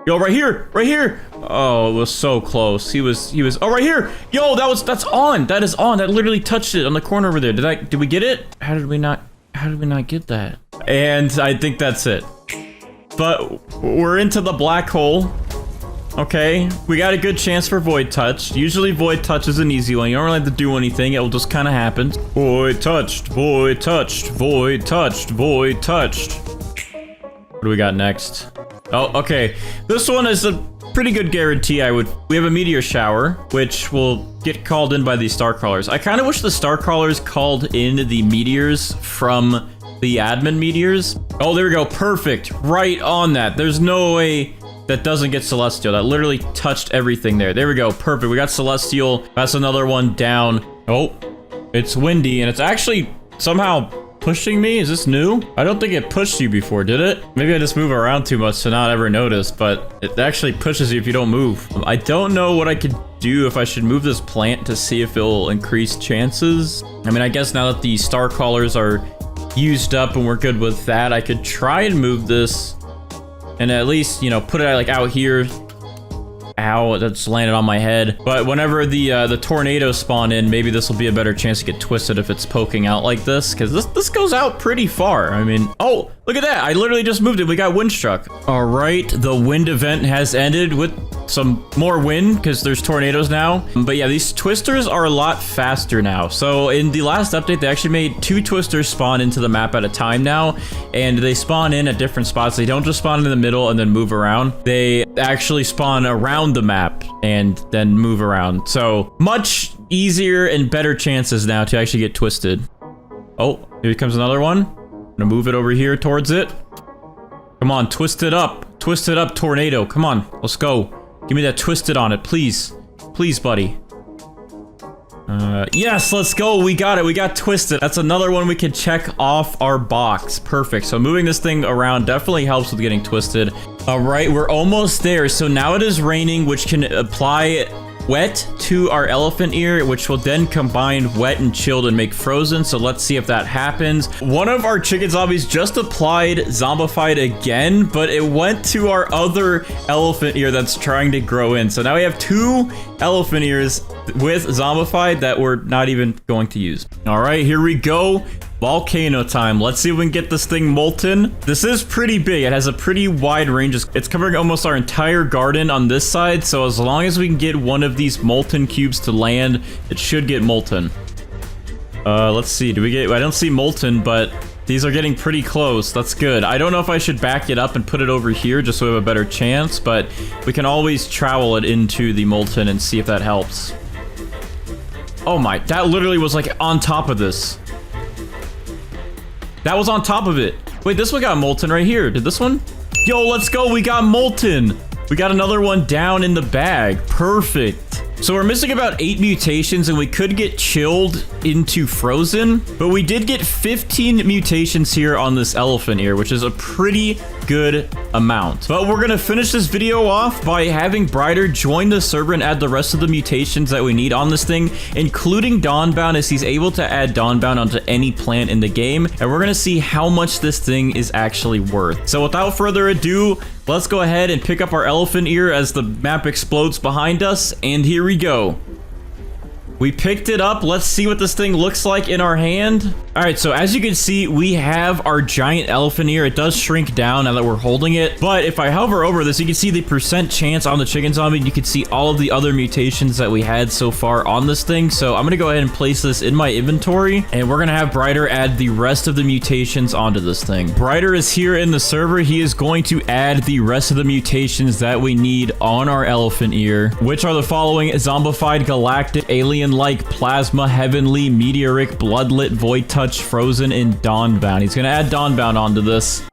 Yo, right here, right here. Oh, it was so close. He was, oh, right here. Yo, that's on. That is on. That literally touched it on the corner over there. Did we get it? How did we not get that? And I think that's it. But we're into the black hole. Okay, we got a good chance for Void Touch. Usually Void Touch is an easy one. You don't really have to do anything. It will just kind of happen. Void touched, void touched, void touched, void touched. What do we got next? Oh, okay. This one is a pretty good guarantee. We have a meteor shower, which will get called in by these star crawlers. I kind of wish the star crawlers called in the meteors from the admin meteors. Oh, there we go. Perfect. Right on that. There's no way that doesn't get Celestial. That literally touched everything there. There we go. Perfect. We got Celestial. That's another one down. Oh, it's windy, and it's actually somehow pushing me. Is this new? I don't think it pushed you before, did it? Maybe I just move around too much to not ever notice, but it actually pushes you if you don't move. I don't know what I could do if I should move this plant to see if it'll increase chances. I mean, I guess now that the star crawlers are used up and we're good with that, I could try and move this and at least, you know, put it like out here. Ow, that just landed on my head. But whenever the tornadoes spawn in, maybe this will be a better chance to get twisted if it's poking out like this, because this goes out pretty far. I mean, oh, look at that. I literally just moved it. We got wind struck. All right, the wind event has ended with some more wind because there's tornadoes now. But yeah, these twisters are a lot faster now. So in the last update, they actually made 2 twisters spawn into the map at a time now, and they spawn in at different spots. They don't just spawn in the middle and then move around. They actually spawn around the map and then move around. So much easier and better chances now to actually get twisted. Oh, here comes another one. I'm gonna move it over here towards it. Come on, twist it up, tornado. Come on, let's go. Give me that twisted on it, please. Please, buddy. Yes, let's go. We got it. We got twisted. That's another one we can check off our box. Perfect. So moving this thing around definitely helps with getting twisted. All right, we're almost there. So now it is raining, which can apply wet to our elephant ear, which will then combine wet and chilled and make frozen. So let's see if that happens. One of our chicken zombies just applied zombified again, but it went to our other elephant ear that's trying to grow in. So now we have 2 elephant ears with zombified that we're not even going to use. All right, here we go. Volcano time. Let's see if we can get this thing molten. This is pretty big. It has a pretty wide range. It's covering almost our entire garden on this side. So as long as we can get one of these molten cubes to land, it should get molten. Let's see. Do we get... I don't see molten, but these are getting pretty close. That's good. I don't know if I should back it up and put it over here just so we have a better chance, but we can always trowel it into the molten and see if that helps. Oh my... That literally was like on top of this. That was on top of it. Wait, this one got molten right here. Did this one? Yo, let's go. We got molten. We got another one down in the bag. Perfect. So we're missing about 8 mutations and we could get chilled into frozen, but we did get 15 mutations here on this elephant ear, which is a pretty good amount. But we're gonna finish this video off by having Brighter join the server and add the rest of the mutations that we need on this thing, including Dawnbound, as he's able to add Dawnbound onto any plant in the game. And we're gonna see how much this thing is actually worth. So without further ado, let's go ahead and pick up our elephant ear as the map explodes behind us, and here we go. We picked it up. Let's see what this thing looks like in our hand. All right, so as you can see, we have our giant elephant ear. It does shrink down now that we're holding it. But if I hover over this, you can see the percent chance on the chicken zombie. And you can see all of the other mutations that we had so far on this thing. So I'm going to go ahead and place this in my inventory. And we're going to have Brighter add the rest of the mutations onto this thing. Brighter is here in the server. He is going to add the rest of the mutations that we need on our elephant ear, which are the following: zombified, galactic, alien-like, plasma, heavenly, meteoric, bloodlit, void touch, frozen, and dawnbound. He's going to add dawnbound onto this.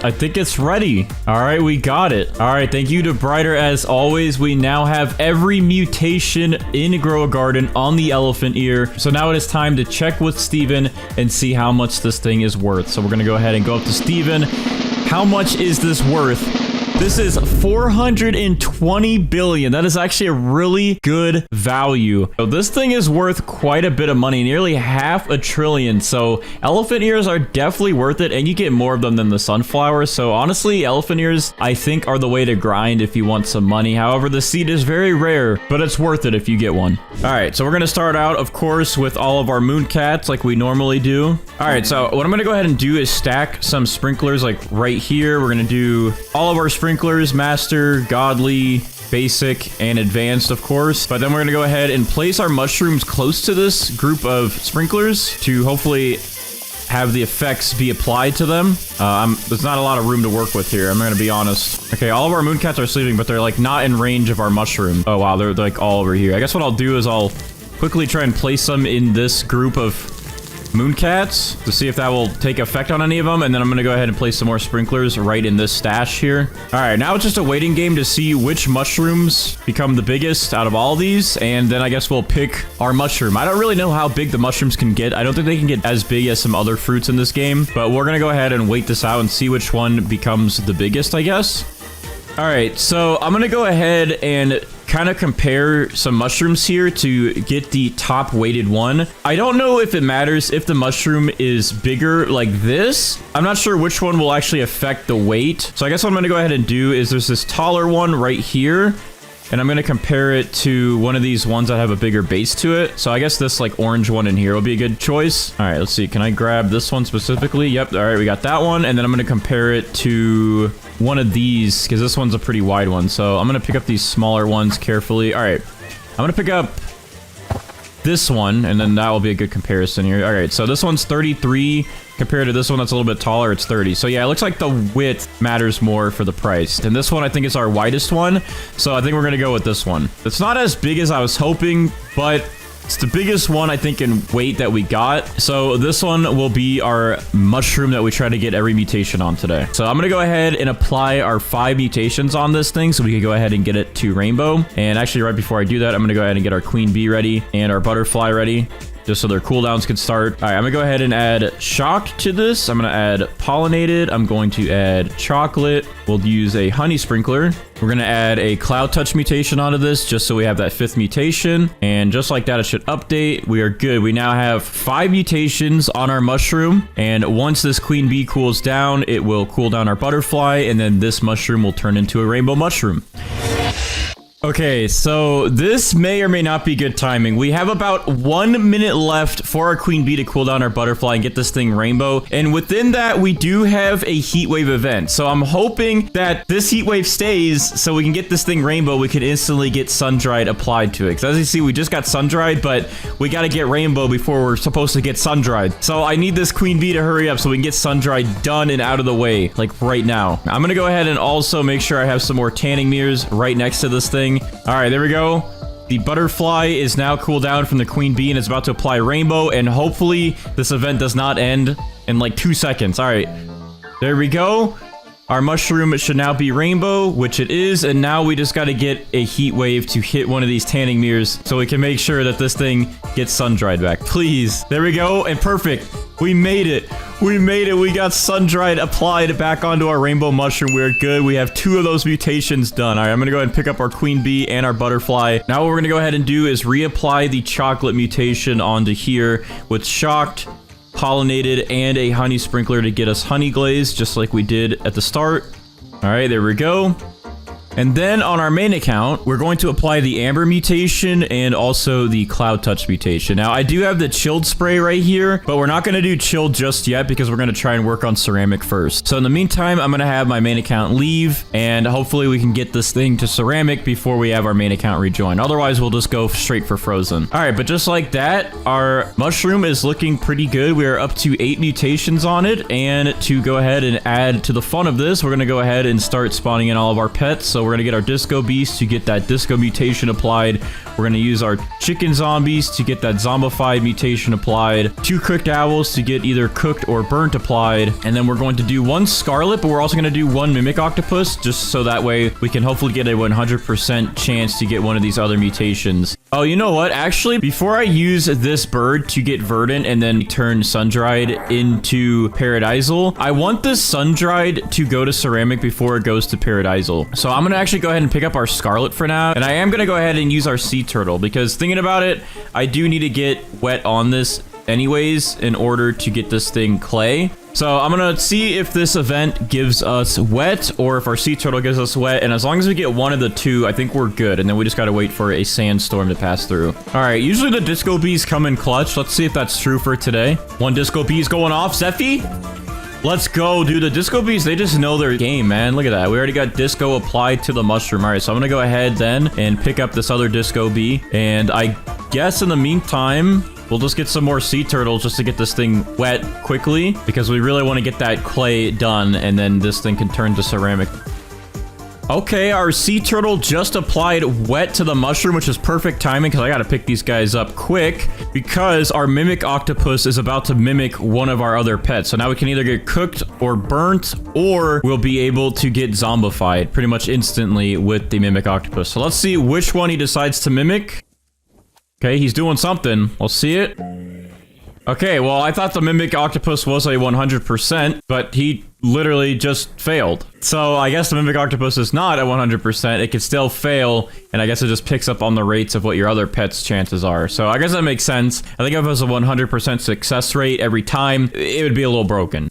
I think it's ready. All right, we got it. All right, thank you to Brighter as always. We now have every mutation in growagarden on the elephant ear. So now it is time to check with Steven and see how much this thing is worth. So we're going to go ahead and go up to Steven. How much is this worth? This is 420 billion. That is actually a really good value. So this thing is worth quite a bit of money, nearly $500 billion. So elephant ears are definitely worth it, and you get more of them than the sunflower. So honestly, elephant ears, I think, are the way to grind if you want some money. However, the seed is very rare, but it's worth it if you get one. All right, so we're going to start out, of course, with all of our moon cats like we normally do. All right, so what I'm going to go ahead and do is stack some sprinklers like right here. We're going to do all of our sprinklers, master, godly, basic, and advanced, of course. But then we're gonna go ahead and place our mushrooms close to this group of sprinklers to hopefully have the effects be applied to them. There's not a lot of room to work with here, I'm gonna be honest. Okay, all of our moon cats are sleeping, but they're like not in range of our mushroom. Oh wow, they're like all over here. I guess what I'll do is I'll quickly try and place them in this group of moon cats to see if that will take effect on any of them, and then I'm gonna go ahead and place some more sprinklers right in this stash here. All right, now it's just a waiting game to see which mushrooms become the biggest out of all these, and then I guess we'll pick our mushroom. I don't really know how big the mushrooms can get. I don't think they can get as big as some other fruits in this game, but we're gonna go ahead and wait this out and see which one becomes the biggest, I guess. All right, so I'm gonna go ahead and kind of compare some mushrooms here to get the top weighted one. I don't know if it matters if the mushroom is bigger like this. I'm not sure which one will actually affect the weight. So I guess what I'm gonna go ahead and do is there's this taller one right here, and I'm gonna compare it to one of these ones that have a bigger base to it. So I guess this like orange one in here will be a good choice. All right, let's see. Can I grab this one specifically? Yep. All right, we got that one. And then I'm gonna compare it to one of these because this one's a pretty wide one. So I'm gonna pick up these smaller ones carefully. All right, I'm gonna pick up this one, and then that will be a good comparison here. All right, so this one's 33 compared to this one that's a little bit taller. It's 30. So yeah, it looks like the width matters more for the price. And this one I think is our widest one, so I think we're gonna go with this one. It's not as big as I was hoping, but it's the biggest one, I think, in weight that we got. So this one will be our mushroom that we try to get every mutation on today. So I'm going to go ahead and apply our 5 mutations on this thing so we can go ahead and get it to rainbow. And actually, right before I do that, I'm going to go ahead and get our queen bee ready and our butterfly ready, just so their cooldowns can start. All right, I'm gonna go ahead and add shocked to this. I'm gonna add pollinated. I'm going to add chocolate. We'll use a honey sprinkler. We're gonna add a cloud touch mutation onto this just so we have that 5th mutation. And just like that, it should update. We are good. We now have 5 mutations on our mushroom. And once this queen bee cools down, it will cool down our butterfly. And then this mushroom will turn into a rainbow mushroom. Okay, so this may or may not be good timing. We have about 1 minute left for our queen bee to cool down our butterfly and get this thing rainbow. And within that, we do have a heat wave event. So I'm hoping that this heat wave stays so we can get this thing rainbow. We can instantly get sun-dried applied to it. Because as you see, we just got sun-dried, but we got to get rainbow before we're supposed to get sun-dried. So I need this queen bee to hurry up so we can get sun-dried done and out of the way, like right now. I'm going to go ahead and also make sure I have some more tanning mirrors right next to this thing. All right, there we go. The butterfly is now cooled down from the queen bee and it's about to apply rainbow, and hopefully this event does not end in like 2 seconds. All right, there we go. Our mushroom should now be rainbow, which it is, and now we just got to get a heat wave to hit one of these tanning mirrors so we can make sure that this thing gets sun-dried back. Please. There we go, and perfect. We made it. We made it. We got sun-dried applied back onto our rainbow mushroom. We're good. We have 2 of those mutations done. All right, I'm going to go ahead and pick up our queen bee and our butterfly. Now what we're going to go ahead and do is reapply the chocolate mutation onto here with shocked, pollinated, and a honey sprinkler to get us honey glaze, just like we did at the start. All right, there we go. And then on our main account, we're going to apply the amber mutation and also the cloud touch mutation. Now, I do have the chilled spray right here, but we're not going to do chilled just yet because we're going to try and work on ceramic first. So in the meantime, I'm going to have my main account leave, and hopefully we can get this thing to ceramic before we have our main account rejoin. Otherwise, we'll just go straight for frozen. All right, but just like that, our mushroom is looking pretty good. We are up to 8 mutations on it, and to go ahead and add to the fun of this, we're going to go ahead and start spawning in all of our pets. So we're going to get our disco beast to get that disco mutation applied. We're going to use our chicken zombies to get that zombified mutation applied. 2 cooked owls to get either cooked or burnt applied. And then we're going to do 1 scarlet, but we're also going to do 1 mimic octopus, just so that way we can hopefully get a 100% chance to get one of these other mutations. Oh, you know what? Actually, before I use this bird to get verdant and then turn sun-dried into paradisal, I want this sun-dried to go to ceramic before it goes to paradisal. So I'm going to actually go ahead and pick up our scarlet for now. And I am going to go ahead and use our sea turtle because thinking about it, I do need to get wet on this anyways in order to get this thing clay. So I'm gonna see if this event gives us wet or if our sea turtle gives us wet, and as long as we get one of the two, I think we're good, and then we just gotta wait for a sandstorm to pass through. All right, usually the disco bees come in clutch. Let's see if that's true for today. 1 disco bee's going off. Zephy, let's go, dude. The disco bees, they just know their game, man. Look at that. We already got disco applied to the mushroom. All right, so I'm gonna go ahead then and pick up this other disco bee, and I guess in the meantime, we'll just get some more sea turtles just to get this thing wet quickly because we really want to get that clay done and then this thing can turn to ceramic. Okay, our sea turtle just applied wet to the mushroom, which is perfect timing because I got to pick these guys up quick because our mimic octopus is about to mimic one of our other pets. So now we can either get cooked or burnt, or we'll be able to get zombified pretty much instantly with the mimic octopus. So let's see which one he decides to mimic. Okay, he's doing something. We'll see it. Okay, well, I thought the mimic octopus was a 100%, but he literally just failed. So I guess the mimic octopus is not a 100%. It could still fail, and I guess it just picks up on the rates of what your other pet's chances are. So I guess that makes sense. I think if it was a 100% success rate every time, it would be a little broken.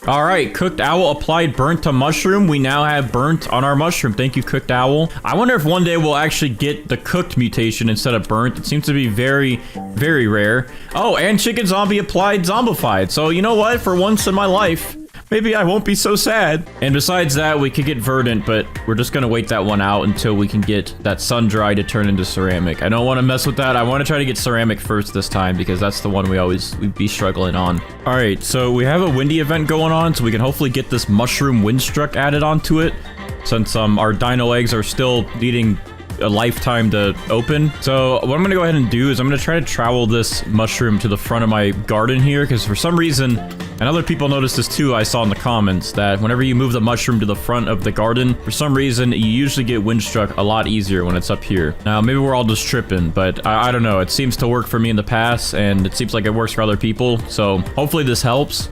All right, cooked owl applied burnt to mushroom. We now have burnt on our mushroom. Thank you, cooked owl. I wonder if one day we'll actually get the cooked mutation instead of burnt. It seems to be very, very rare. Oh, and chicken zombie applied zombified. So you know what? For once in my life, maybe I won't be so sad. And besides that, we could get verdant, but we're just gonna wait that one out until we can get that sun dry to turn into ceramic. I don't want to mess with that. I want to try to get ceramic first this time because that's the one we'd be struggling on. All right, so we have a windy event going on, so we can hopefully get this mushroom windstruck added onto it since our dino eggs are still needing a lifetime to open. So what I'm gonna go ahead and do is I'm gonna try to trowel this mushroom to the front of my garden here because for some reason, and other people noticed this too, I saw in the comments, that whenever you move the mushroom to the front of the garden, for some reason, you usually get windstruck a lot easier when it's up here. Now, maybe we're all just tripping, but I don't know. It seems to work for me in the past, and it seems like it works for other people. So hopefully this helps.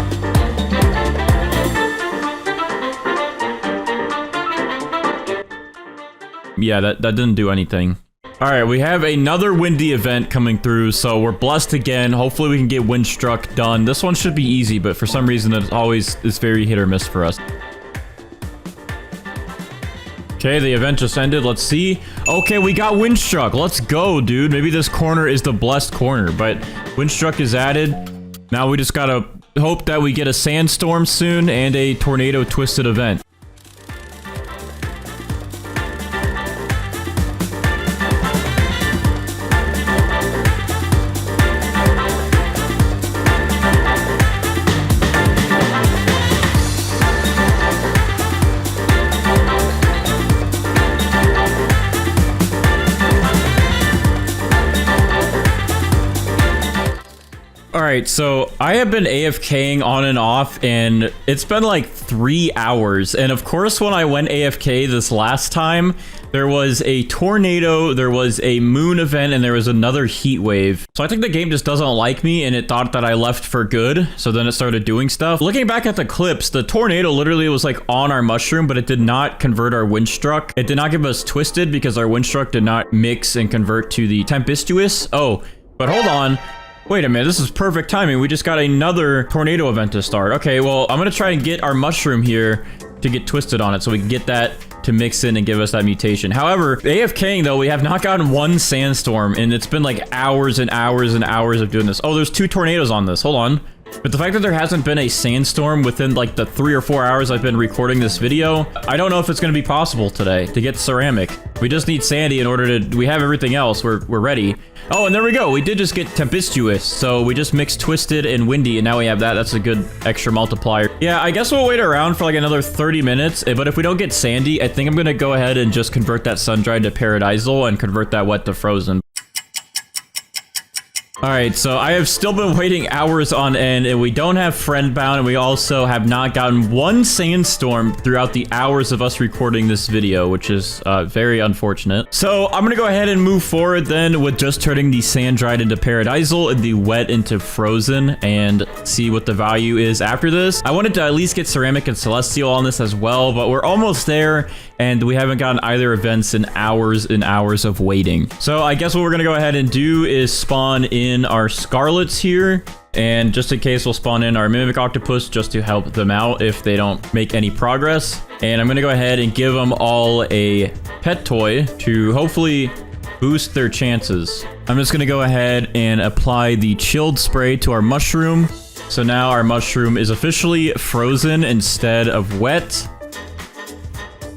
Yeah, that didn't do anything. All right, we have another windy event coming through, so we're blessed again. Hopefully we can get windstruck done. This one should be easy, but for some reason it always is very hit or miss for us. Okay, the event just ended. Let's see. Okay, we got windstruck. Let's go, dude. Maybe this corner is the blessed corner, but windstruck is added. Now we just gotta hope that we get a sandstorm soon and a tornado twisted event. Alright, so I have been AFKing on and off, and it's been like 3 hours. And of course, when I went AFK this last time, there was a tornado, there was a moon event, and there was another heat wave. So I think the game just doesn't like me, and it thought that I left for good. So then it started doing stuff. Looking back at the clips, the tornado literally was like on our mushroom, but it did not convert our windstruck. It did not give us twisted because our windstruck did not mix and convert to the tempestuous. Oh, but hold on. Wait a minute, this is perfect timing. We just got another tornado event to start. Okay, well, I'm gonna try and get our mushroom here to get twisted on it so we can get that to mix in and give us that mutation. However, AFKing though, we have not gotten one sandstorm, and it's been like hours and hours and hours of doing this. Oh, there's 2 tornadoes on this. Hold on. But the fact that there hasn't been a sandstorm within like the 3 or 4 hours I've been recording this video, I don't know if it's going to be possible today to get ceramic. We just need sandy in order to, we have everything else. We're ready. Oh, and there we go. We did just get Tempestuous. So we just mixed twisted and windy, and now we have that. That's a good extra multiplier. Yeah, I guess we'll wait around for like another 30 minutes. But if we don't get sandy, I think I'm going to go ahead and just convert that sun-dried to paradisal and convert that wet to frozen. All right, so I have still been waiting hours on end, and we don't have friend bound, and we also have not gotten one sandstorm throughout the hours of us recording this video, which is very unfortunate. So I'm gonna go ahead and move forward then with just turning the sand dried into paradisal and the wet into frozen, and see what the value is after this. I wanted to at least get ceramic and celestial on this as well, but we're almost there, and we haven't gotten either events in hours and hours of waiting. So I guess what we're gonna go ahead and do is spawn in our scarlets here, and just in case we'll spawn in our mimic octopus just to help them out if they don't make any progress. And I'm gonna go ahead and give them all a pet toy to hopefully boost their chances. I'm just gonna go ahead and apply the chilled spray to our mushroom. So now our mushroom is officially frozen instead of wet.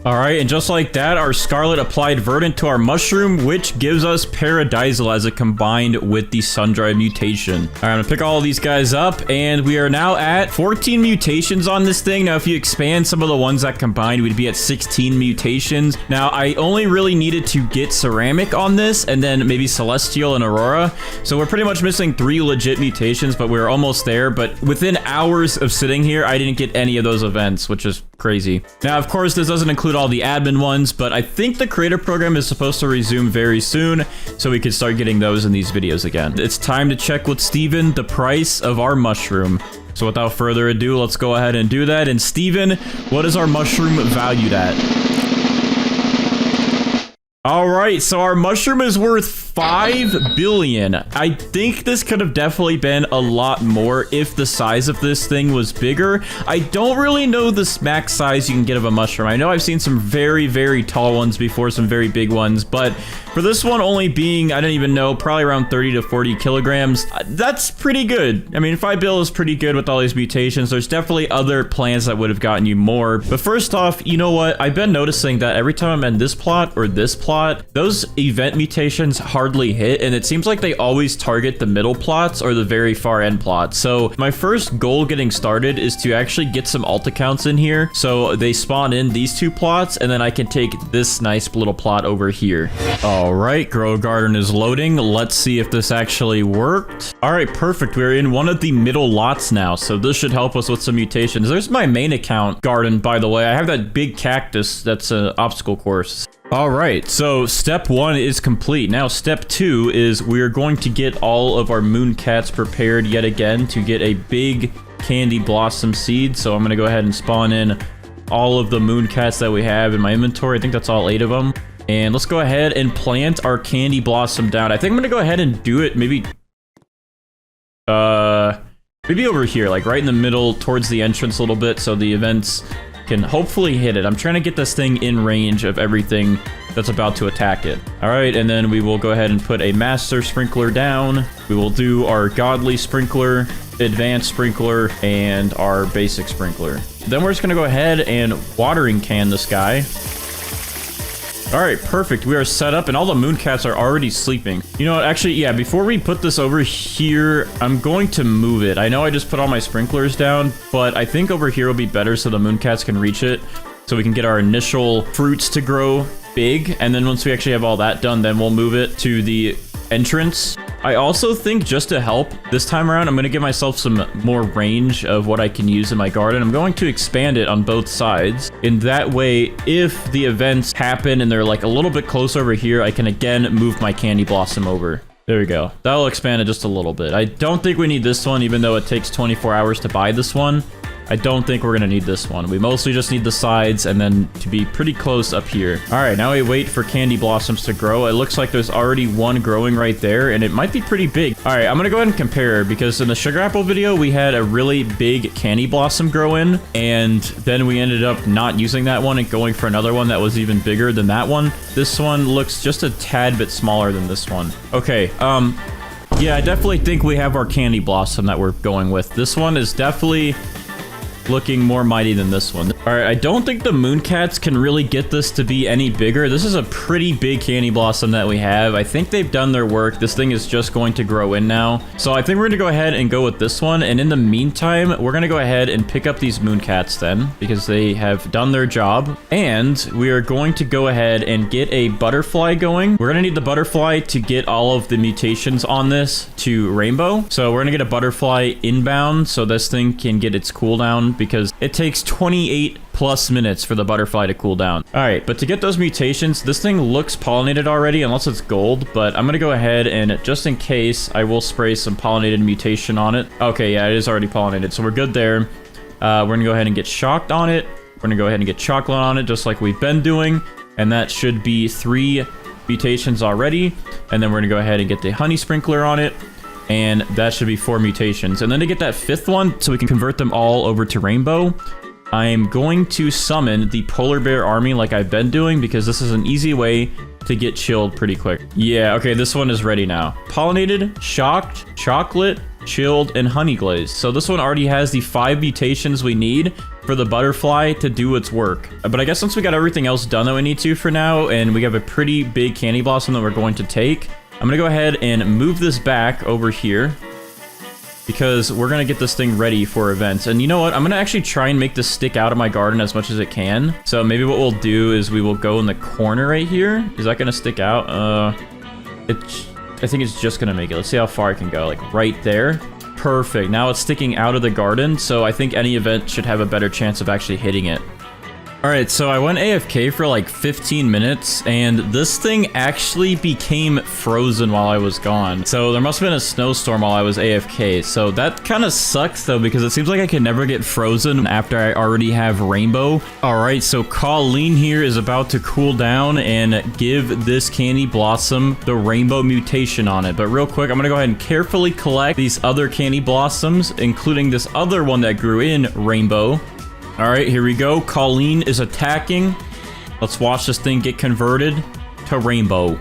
All right, and just like that, our Scarlet applied Verdant to our mushroom, which gives us Paradisal as it combined with the sun-dried mutation. All right, I'm gonna pick all of these guys up, and we are now at 14 mutations on this thing. Now, if you expand some of the ones that combined, we'd be at 16 mutations. Now, I only really needed to get Ceramic on this, and then maybe Celestial and Aurora. So we're pretty much missing 3 legit mutations, but we're almost there. But within hours of sitting here, I didn't get any of those events, which is crazy. Now, of course, this doesn't include all the admin ones, but I think the creator program is supposed to resume very soon, so we can start getting those in these videos again. It's time to check with Steven the price of our mushroom. So without further ado, let's go ahead and do that. And Steven, what is our mushroom valued at? All right, so our mushroom is worth 5 billion. I think this could have definitely been a lot more if the size of this thing was bigger. I don't really know the max size you can get of a mushroom. I know I've seen some very, very tall ones before, some very big ones, but for this one only being, I don't even know, probably around 30 to 40 kilograms, that's pretty good. I mean, 5 bill is pretty good with all these mutations. There's definitely other plants that would have gotten you more. But first off, you know what? I've been noticing that every time I'm in this plot or this plot, those event mutations hardly hit, and it seems like they always target the middle plots or the very far end plots. So my first goal getting started is to actually get some alt accounts in here, so they spawn in these 2 plots, and then I can take this nice little plot over here. All right, growagarden is loading. Let's see if this actually worked. All right, perfect. We're in one of the middle lots now, so this should help us with some mutations. There's my main account garden, by the way. I have that big cactus that's an obstacle course. All right, so step 1 is complete. Now step 2 is we're going to get all of our moon cats prepared yet again to get a big candy blossom seed. So I'm gonna go ahead and spawn in all of the moon cats that we have in my inventory. I think that's all 8 of them. And let's go ahead and plant our candy blossom down. I think I'm gonna go ahead and do it maybe over here, like right in the middle towards the entrance a little bit, so the events can hopefully hit it. I'm trying to get this thing in range of everything that's about to attack it. All right, and then we will go ahead and put a master sprinkler down. We will do our godly sprinkler, advanced sprinkler, and our basic sprinkler. Then we're just gonna go ahead and watering can this guy. All right, perfect. We are set up, and all the moon cats are already sleeping. You know what? Actually, yeah, before we put this over here, I'm going to move it. I know I just put all my sprinklers down, but I think over here will be better so the moon cats can reach it, so we can get our initial fruits to grow big. And then once we actually have all that done, then we'll move it to the entrance. I also think, just to help this time around, I'm going to give myself some more range of what I can use in my garden. I'm going to expand it on both sides. In that way, if the events happen and they're like a little bit close over here, I can again move my candy blossom over. There we go. That'll expand it just a little bit. I don't think we need this one, even though it takes 24 hours to buy this one. I don't think we're gonna need this one. We mostly just need the sides and then to be pretty close up here. All right, now we wait for candy blossoms to grow. It looks like there's already one growing right there, and it might be pretty big. All right, I'm gonna go ahead and compare, because in the sugar apple video, we had a really big candy blossom grow in, and then we ended up not using that one and going for another one that was even bigger than that one. This one looks just a tad bit smaller than this one. Okay, yeah, I definitely think we have our candy blossom that we're going with. This one is definitely looking more mighty than this one. All right, I don't think the mooncats can really get this to be any bigger. This is a pretty big candy blossom that we have. I think they've done their work. This thing is just going to grow in now. So I think we're gonna go ahead and go with this one. And in the meantime, we're gonna go ahead and pick up these mooncats then, because they have done their job. And we are going to go ahead and get a butterfly going. We're gonna need the butterfly to get all of the mutations on this to rainbow. So we're gonna get a butterfly inbound so this thing can get its cooldown, because it takes 28 plus minutes for the butterfly to cool down. All right, but to get those mutations, this thing looks pollinated already, unless it's gold, but I'm gonna go ahead and, just in case, I will spray some pollinated mutation on it. Okay, yeah, it is already pollinated, so we're good there. We're gonna go ahead and get shocked on it. We're gonna go ahead and get chocolate on it, just like we've been doing, and that should be 3 mutations already. And then we're gonna go ahead and get the honey sprinkler on it, and that should be 4 mutations. And then to get that 5th one, so we can convert them all over to rainbow, I'm going to summon the polar bear army like I've been doing, because this is an easy way to get chilled pretty quick. Yeah, okay, this one is ready now. Pollinated, shocked, chocolate, chilled, and honey glaze. So this one already has the 5 mutations we need for the butterfly to do its work. But I guess since we got everything else done that we need to for now, and we have a pretty big candy blossom that we're going to take, I'm gonna go ahead and move this back over here, because we're gonna get this thing ready for events. And you know what? I'm gonna actually try and make this stick out of my garden as much as it can. So maybe what we'll do is we will go in the corner right here. Is that gonna stick out? I think it's just gonna make it. Let's see how far I can go. Like right there. Perfect. Now it's sticking out of the garden, so I think any event should have a better chance of actually hitting it. Alright, so I went AFK for like 15 minutes, and this thing actually became frozen while I was gone. So there must have been a snowstorm while I was AFK. So that kind of sucks though, because it seems like I can never get frozen after I already have rainbow. Alright, so Colleen here is about to cool down and give this candy blossom the rainbow mutation on it. But real quick, I'm gonna go ahead and carefully collect these other candy blossoms, including this other one that grew in rainbow. All right, here we go. Colleen is attacking. Let's watch this thing get converted to rainbow.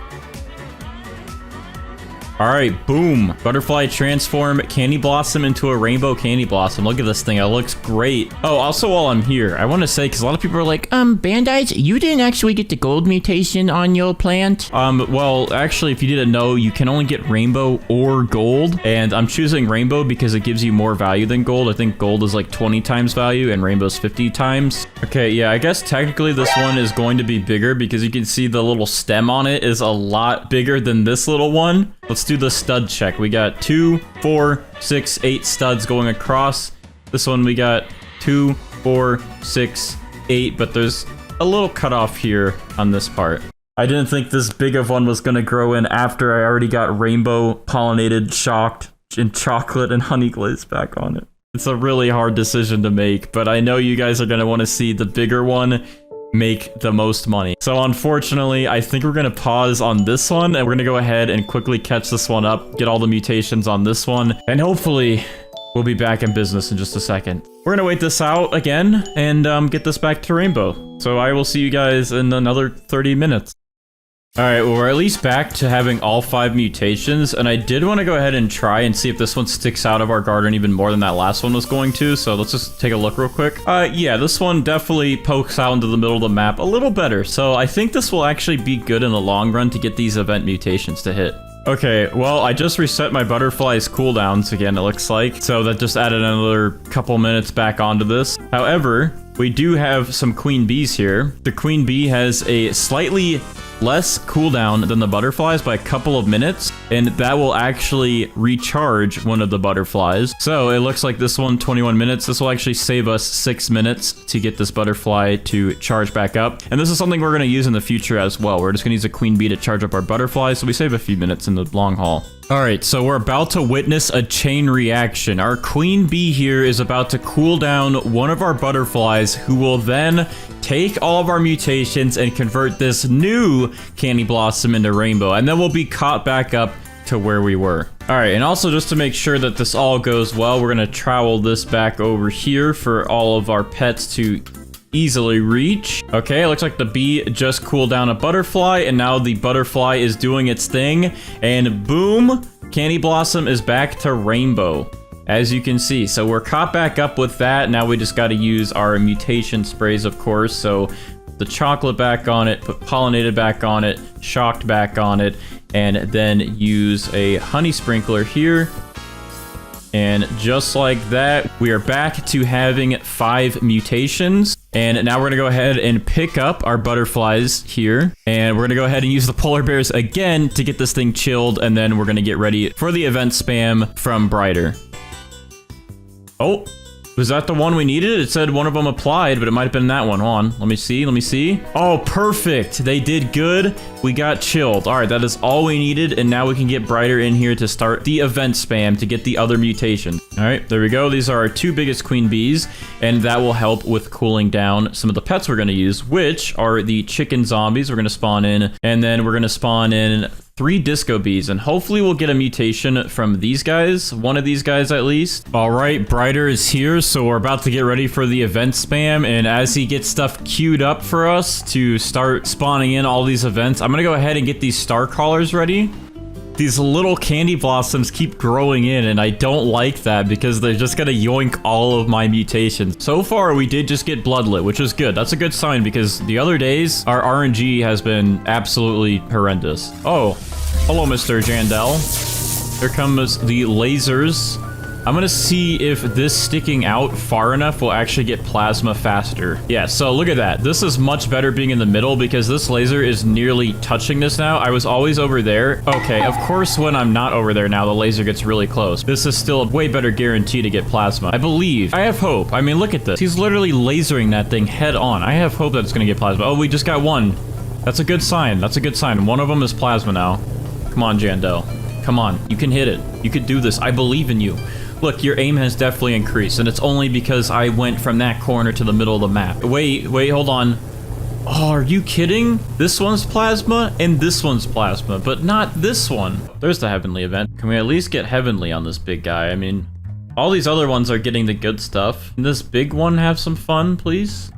All right, boom. Butterfly transform candy blossom into a rainbow candy blossom. Look at this thing. It looks great. Oh, also while I'm here, I want to say, because a lot of people are like, Bandites, you didn't actually get the gold mutation on your plant. Well, actually, if you didn't know, you can only get rainbow or gold. And I'm choosing rainbow because it gives you more value than gold. I think gold is like 20 times value and rainbow's 50 times. Okay, yeah, I guess technically this one is going to be bigger, because you can see the little stem on it is a lot bigger than this little one. Let's do the stud check. We got 2, 4, 6, 8 studs going across. This one we got 2, 4, 6, 8, but there's a little cutoff here on this part. I didn't think this big of one was gonna grow in after I already got rainbow, pollinated, shocked, and chocolate and honey glaze back on it. It's a really hard decision to make, but I know you guys are gonna want to see the bigger one make the most money. So unfortunately, I think we're gonna pause on this one, and we're gonna go ahead and quickly catch this one up, get all the mutations on this one, and hopefully we'll be back in business in just a second. We're gonna wait this out again and get this back to rainbow. So I will see you guys in another 30 minutes. Alright, well, we're at least back to having all 5 mutations, and I did want to go ahead and try and see if this one sticks out of our garden even more than that last one was going to, so let's just take a look real quick. Yeah, this one definitely pokes out into the middle of the map a little better, so I think this will actually be good in the long run to get these event mutations to hit. Okay, well, I just reset my butterfly's cooldowns again, it looks like, so that just added another couple minutes back onto this. However, we do have some queen bees here. The queen bee has a slightly less cooldown than the butterflies by a couple of minutes, and that will actually recharge one of the butterflies. So it looks like this one, 21 minutes. This will actually save us 6 minutes to get this butterfly to charge back up. And this is something we're going to use in the future as well. We're just going to use a queen bee to charge up our butterflies, so we save a few minutes in the long haul. All right, so we're about to witness a chain reaction. Our queen bee here is about to cool down one of our butterflies, who will then take all of our mutations and convert this new candy blossom into rainbow, and then we'll be caught back up to where we were. All right, and also just to make sure that this all goes well, we're gonna trowel this back over here for all of our pets to easily reach. Okay, it looks like the bee just cooled down a butterfly, and now the butterfly is doing its thing, and boom, candy blossom is back to rainbow, as you can see. So we're caught back up with that. Now we just got to use our mutation sprays, of course. So the chocolate back on it, put pollinated back on it, shocked back on it, and then use a honey sprinkler here. And just like that, we are back to having 5 mutations. And now we're gonna go ahead and pick up our butterflies here. And we're gonna go ahead and use the polar bears again to get this thing chilled. And then we're gonna get ready for the event spam from Brighter. Oh, was that the one we needed? It said one of them applied, but it might have been that one. Hold on, let me see, let me see. Oh, perfect, they did good. We got chilled. All right, that is all we needed, and now we can get Brighter in here to start the event spam to get the other mutations. All right, there we go. These are our 2 biggest queen bees, and that will help with cooling down some of the pets we're gonna use, which are the chicken zombies we're gonna spawn in, and then we're gonna spawn in 3 disco bees, and hopefully we'll get a mutation from these guys, one of these guys at least. All right, Brighter is here, so we're about to get ready for the event spam, and as he gets stuff queued up for us to start spawning in all these events, I'm gonna go ahead and get these star crawlers ready. These little candy blossoms keep growing in, and I don't like that because they're just gonna yoink all of my mutations. So far, we did just get Bloodlit, which is good. That's a good sign because the other days, our RNG has been absolutely horrendous. Oh, hello, Mr. Jandel. Here comes the lasers. I'm gonna see if this sticking out far enough will actually get plasma faster. Yeah, so look at that. This is much better being in the middle because this laser is nearly touching this now. I was always over there. Okay, of course, when I'm not over there now, the laser gets really close. This is still a way better guarantee to get plasma. I believe. I have hope. I mean, look at this. He's literally lasering that thing head on. I have hope that it's gonna get plasma. Oh, we just got one. That's a good sign. That's a good sign. One of them is plasma now. Come on, Jandel. Come on. You can hit it. You could do this. I believe in you. Look, your aim has definitely increased, and it's only because I went from that corner to the middle of the map. Wait, hold on. Oh, are you kidding? This one's plasma, and this one's plasma, but not this one. There's the heavenly event. Can we at least get heavenly on this big guy? I mean, all these other ones are getting the good stuff. Can this big one have some fun, please?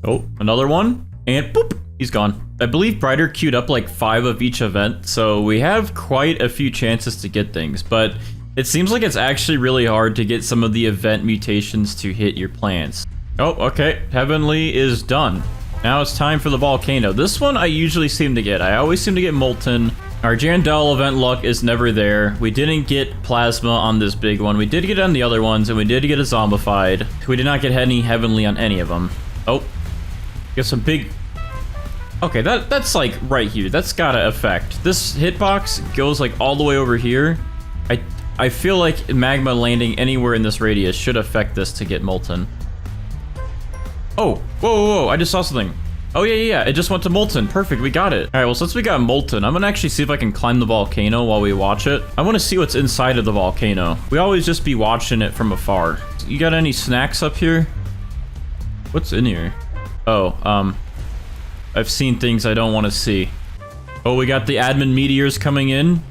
Oh, another one, and boop, he's gone. I believe Brighter queued up like 5 of each event, so we have quite a few chances to get things, but it seems like it's actually really hard to get some of the event mutations to hit your plants. Oh, okay. Heavenly is done. Now it's time for the volcano. This one I usually seem to get. I always seem to get molten. Our Jandel event luck is never there. We didn't get plasma on this big one. We did get on the other ones, and we did get a zombified. We did not get any heavenly on any of them. Oh, get some big... Okay, that's like right here. That's gotta affect. This hitbox goes like all the way over here. I feel like magma landing anywhere in this radius should affect this to get molten. Oh, whoa, I just saw something. Oh, yeah, it just went to molten. Perfect, we got it. All right, well, since we got molten, I'm gonna actually see if I can climb the volcano while we watch it. I wanna see what's inside of the volcano. We always just be watching it from afar. You got any snacks up here? What's in here? Oh, I've seen things I don't wanna see. Oh, we got the admin meteors coming in.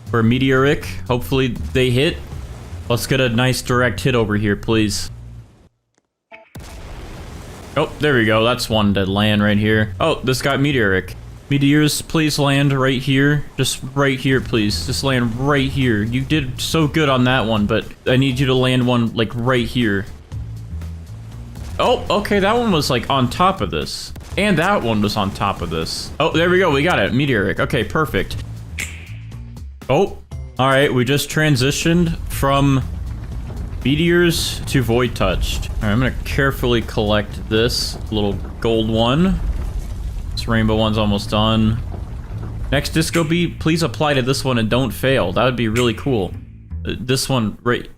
For Meteoric, hopefully they hit. Let's get a nice direct hit over here, please. Oh, there we go. That's one to land right here. Oh, this got Meteoric. Meteors, please land right here. Just right here, please. Just land right here. You did so good on that one, but I need you to land one, like, right here. Oh, okay, that one was, like, on top of this. And that one was on top of this. Oh, there we go. We got it. Meteoric. Okay, perfect. Oh, all right, we just transitioned from meteors to void touched. All right, I'm gonna carefully collect this little gold one. This rainbow one's almost done. Next disco bee, please apply to this one and don't fail. That would be really cool. This one, right,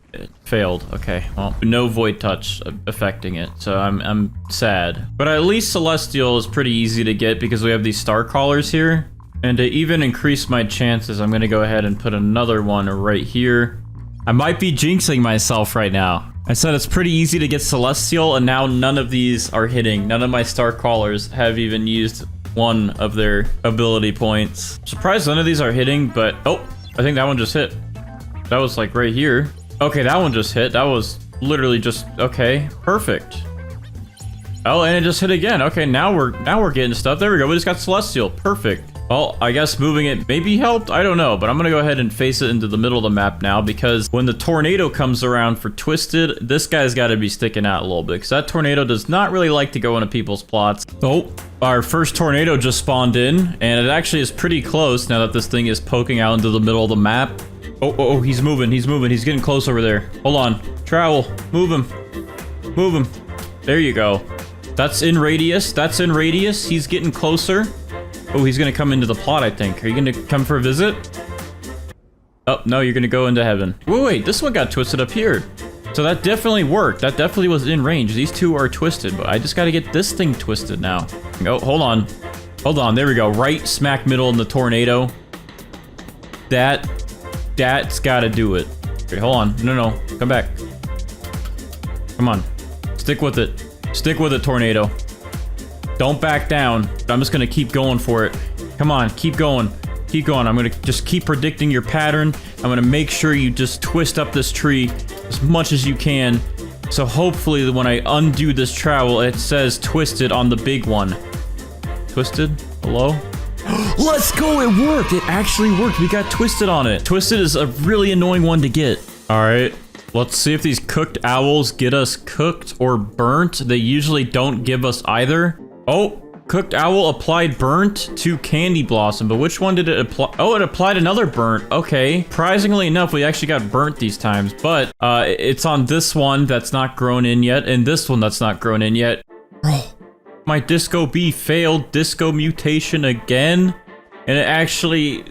failed. Okay, well, no void touch affecting it, so I'm sad. But at least Celestial is pretty easy to get because we have these star crawlers here. And to even increase my chances, I'm gonna go ahead and put another one right here. I might be jinxing myself right now. I said it's pretty easy to get Celestial, and now none of these are hitting. None of my Star Crawlers have even used one of their ability points. Surprised none of these are hitting, but... Oh, I think that one just hit. That was like right here. Okay, that one just hit. That was literally just... Okay, perfect. Oh, and it just hit again. Okay, now we're getting stuff. There we go. We just got Celestial. Perfect. Well, I guess moving it maybe helped. I don't know, but I'm gonna go ahead and face it into the middle of the map now, because when the tornado comes around for Twisted, this guy's got to be sticking out a little bit, because that tornado does not really like to go into people's plots. Oh, our first tornado just spawned in, and it actually is pretty close now that this thing is poking out into the middle of the map. Oh, he's moving. He's getting close over there. Hold on. Travel. Move him. There you go. That's in radius. He's getting closer. Oh, he's gonna come into the plot, I think. Are you gonna come for a visit? Oh, no, you're gonna go into heaven. Wait, this one got twisted up here. So that definitely worked. That definitely was in range. These two are twisted, but I just gotta get this thing twisted now. Oh, hold on. There we go. Right smack middle in the tornado. That's gotta do it. Okay, hold on. No. Come back. Come on. Stick with it, tornado. Don't back down. I'm just gonna keep going for it. Come on, keep going. I'm gonna just keep predicting your pattern. I'm gonna make sure you just twist up this tree as much as you can. So hopefully when I undo this trowel, it says twisted on the big one. Twisted? Hello? Let's go, it worked! It actually worked. We got twisted on it. Twisted is a really annoying one to get. All right. Let's see if these cooked owls get us cooked or burnt. They usually don't give us either. Oh, cooked owl applied burnt to candy blossom, but which one did it apply? Oh, it applied another burnt. Okay. Surprisingly enough, we actually got burnt these times, but it's on this one that's not grown in yet, and this one that's not grown in yet. Oh, my disco bee failed disco mutation again, and it actually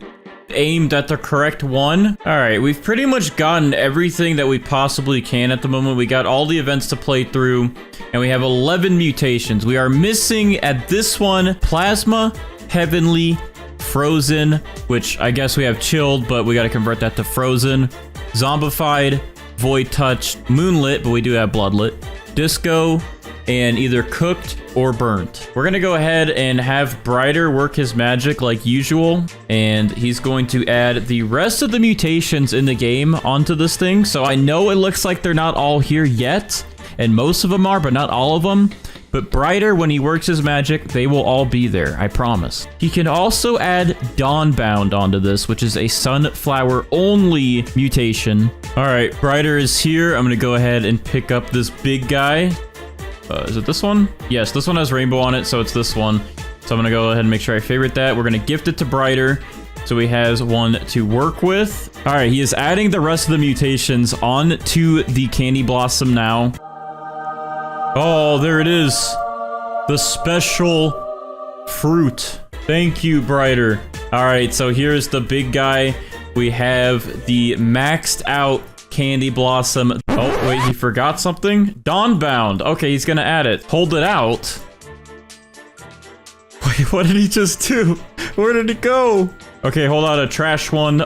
aimed at the correct one. All right, we've pretty much gotten everything that we possibly can at the moment. We got all the events to play through, and we have 11 mutations. We are missing at this one plasma, heavenly, frozen, which I guess we have chilled, but we got to convert that to frozen, zombified, void touch, moonlit, but we do have bloodlit, disco, and either cooked or burnt. We're gonna go ahead and have Brighter work his magic like usual, and he's going to add the rest of the mutations in the game onto this thing. So I know it looks like they're not all here yet, and most of them are, but not all of them. But Brighter, when he works his magic, they will all be there, I promise. He can also add Dawnbound onto this, which is a sunflower only mutation. All right, Brighter is here. I'm gonna go ahead and pick up this big guy. Is it this one? Yes, this one has rainbow on it, so it's this one. So I'm gonna go ahead and make sure I favorite that. We're gonna gift it to Brighter, so he has one to work with. All right, he is adding the rest of the mutations onto the candy blossom now. Oh, there it is. The special fruit. Thank you, Brighter. All right, so here's the big guy. We have the maxed out candy blossom. Oh, wait, he forgot something? Dawnbound. Okay, he's gonna add it. Hold it out. Wait, what did he just do? Where did it go? Okay, hold on, a trash one.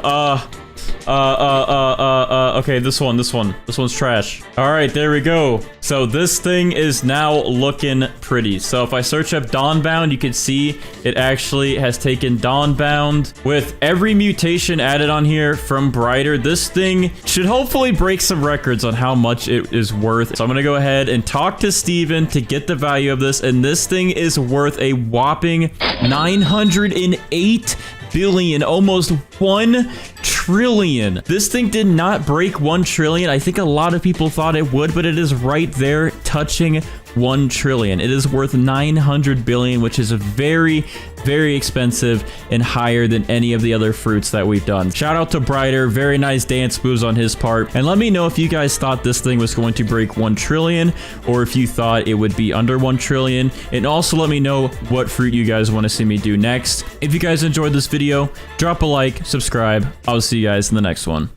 Okay, this one's trash. All right, there we go. So this thing is now looking pretty. So if I search up Dawnbound, you can see it actually has taken Dawnbound. With every mutation added on here from Brighter, this thing should hopefully break some records on how much it is worth. So I'm gonna go ahead and talk to Steven to get the value of this, and this thing is worth a whopping 908 billion, almost 1 trillion. This thing did not break 1 trillion. I think a lot of people thought it would, but it is right there touching 1 trillion. It is worth 900 billion, which is very, very expensive and higher than any of the other fruits that we've done. Shout out to Brighter. Very nice dance moves on his part. And let me know if you guys thought this thing was going to break 1 trillion or if you thought it would be under 1 trillion. And also let me know what fruit you guys want to see me do next. If you guys enjoyed this video, drop a like, subscribe. I'll see you guys in the next one.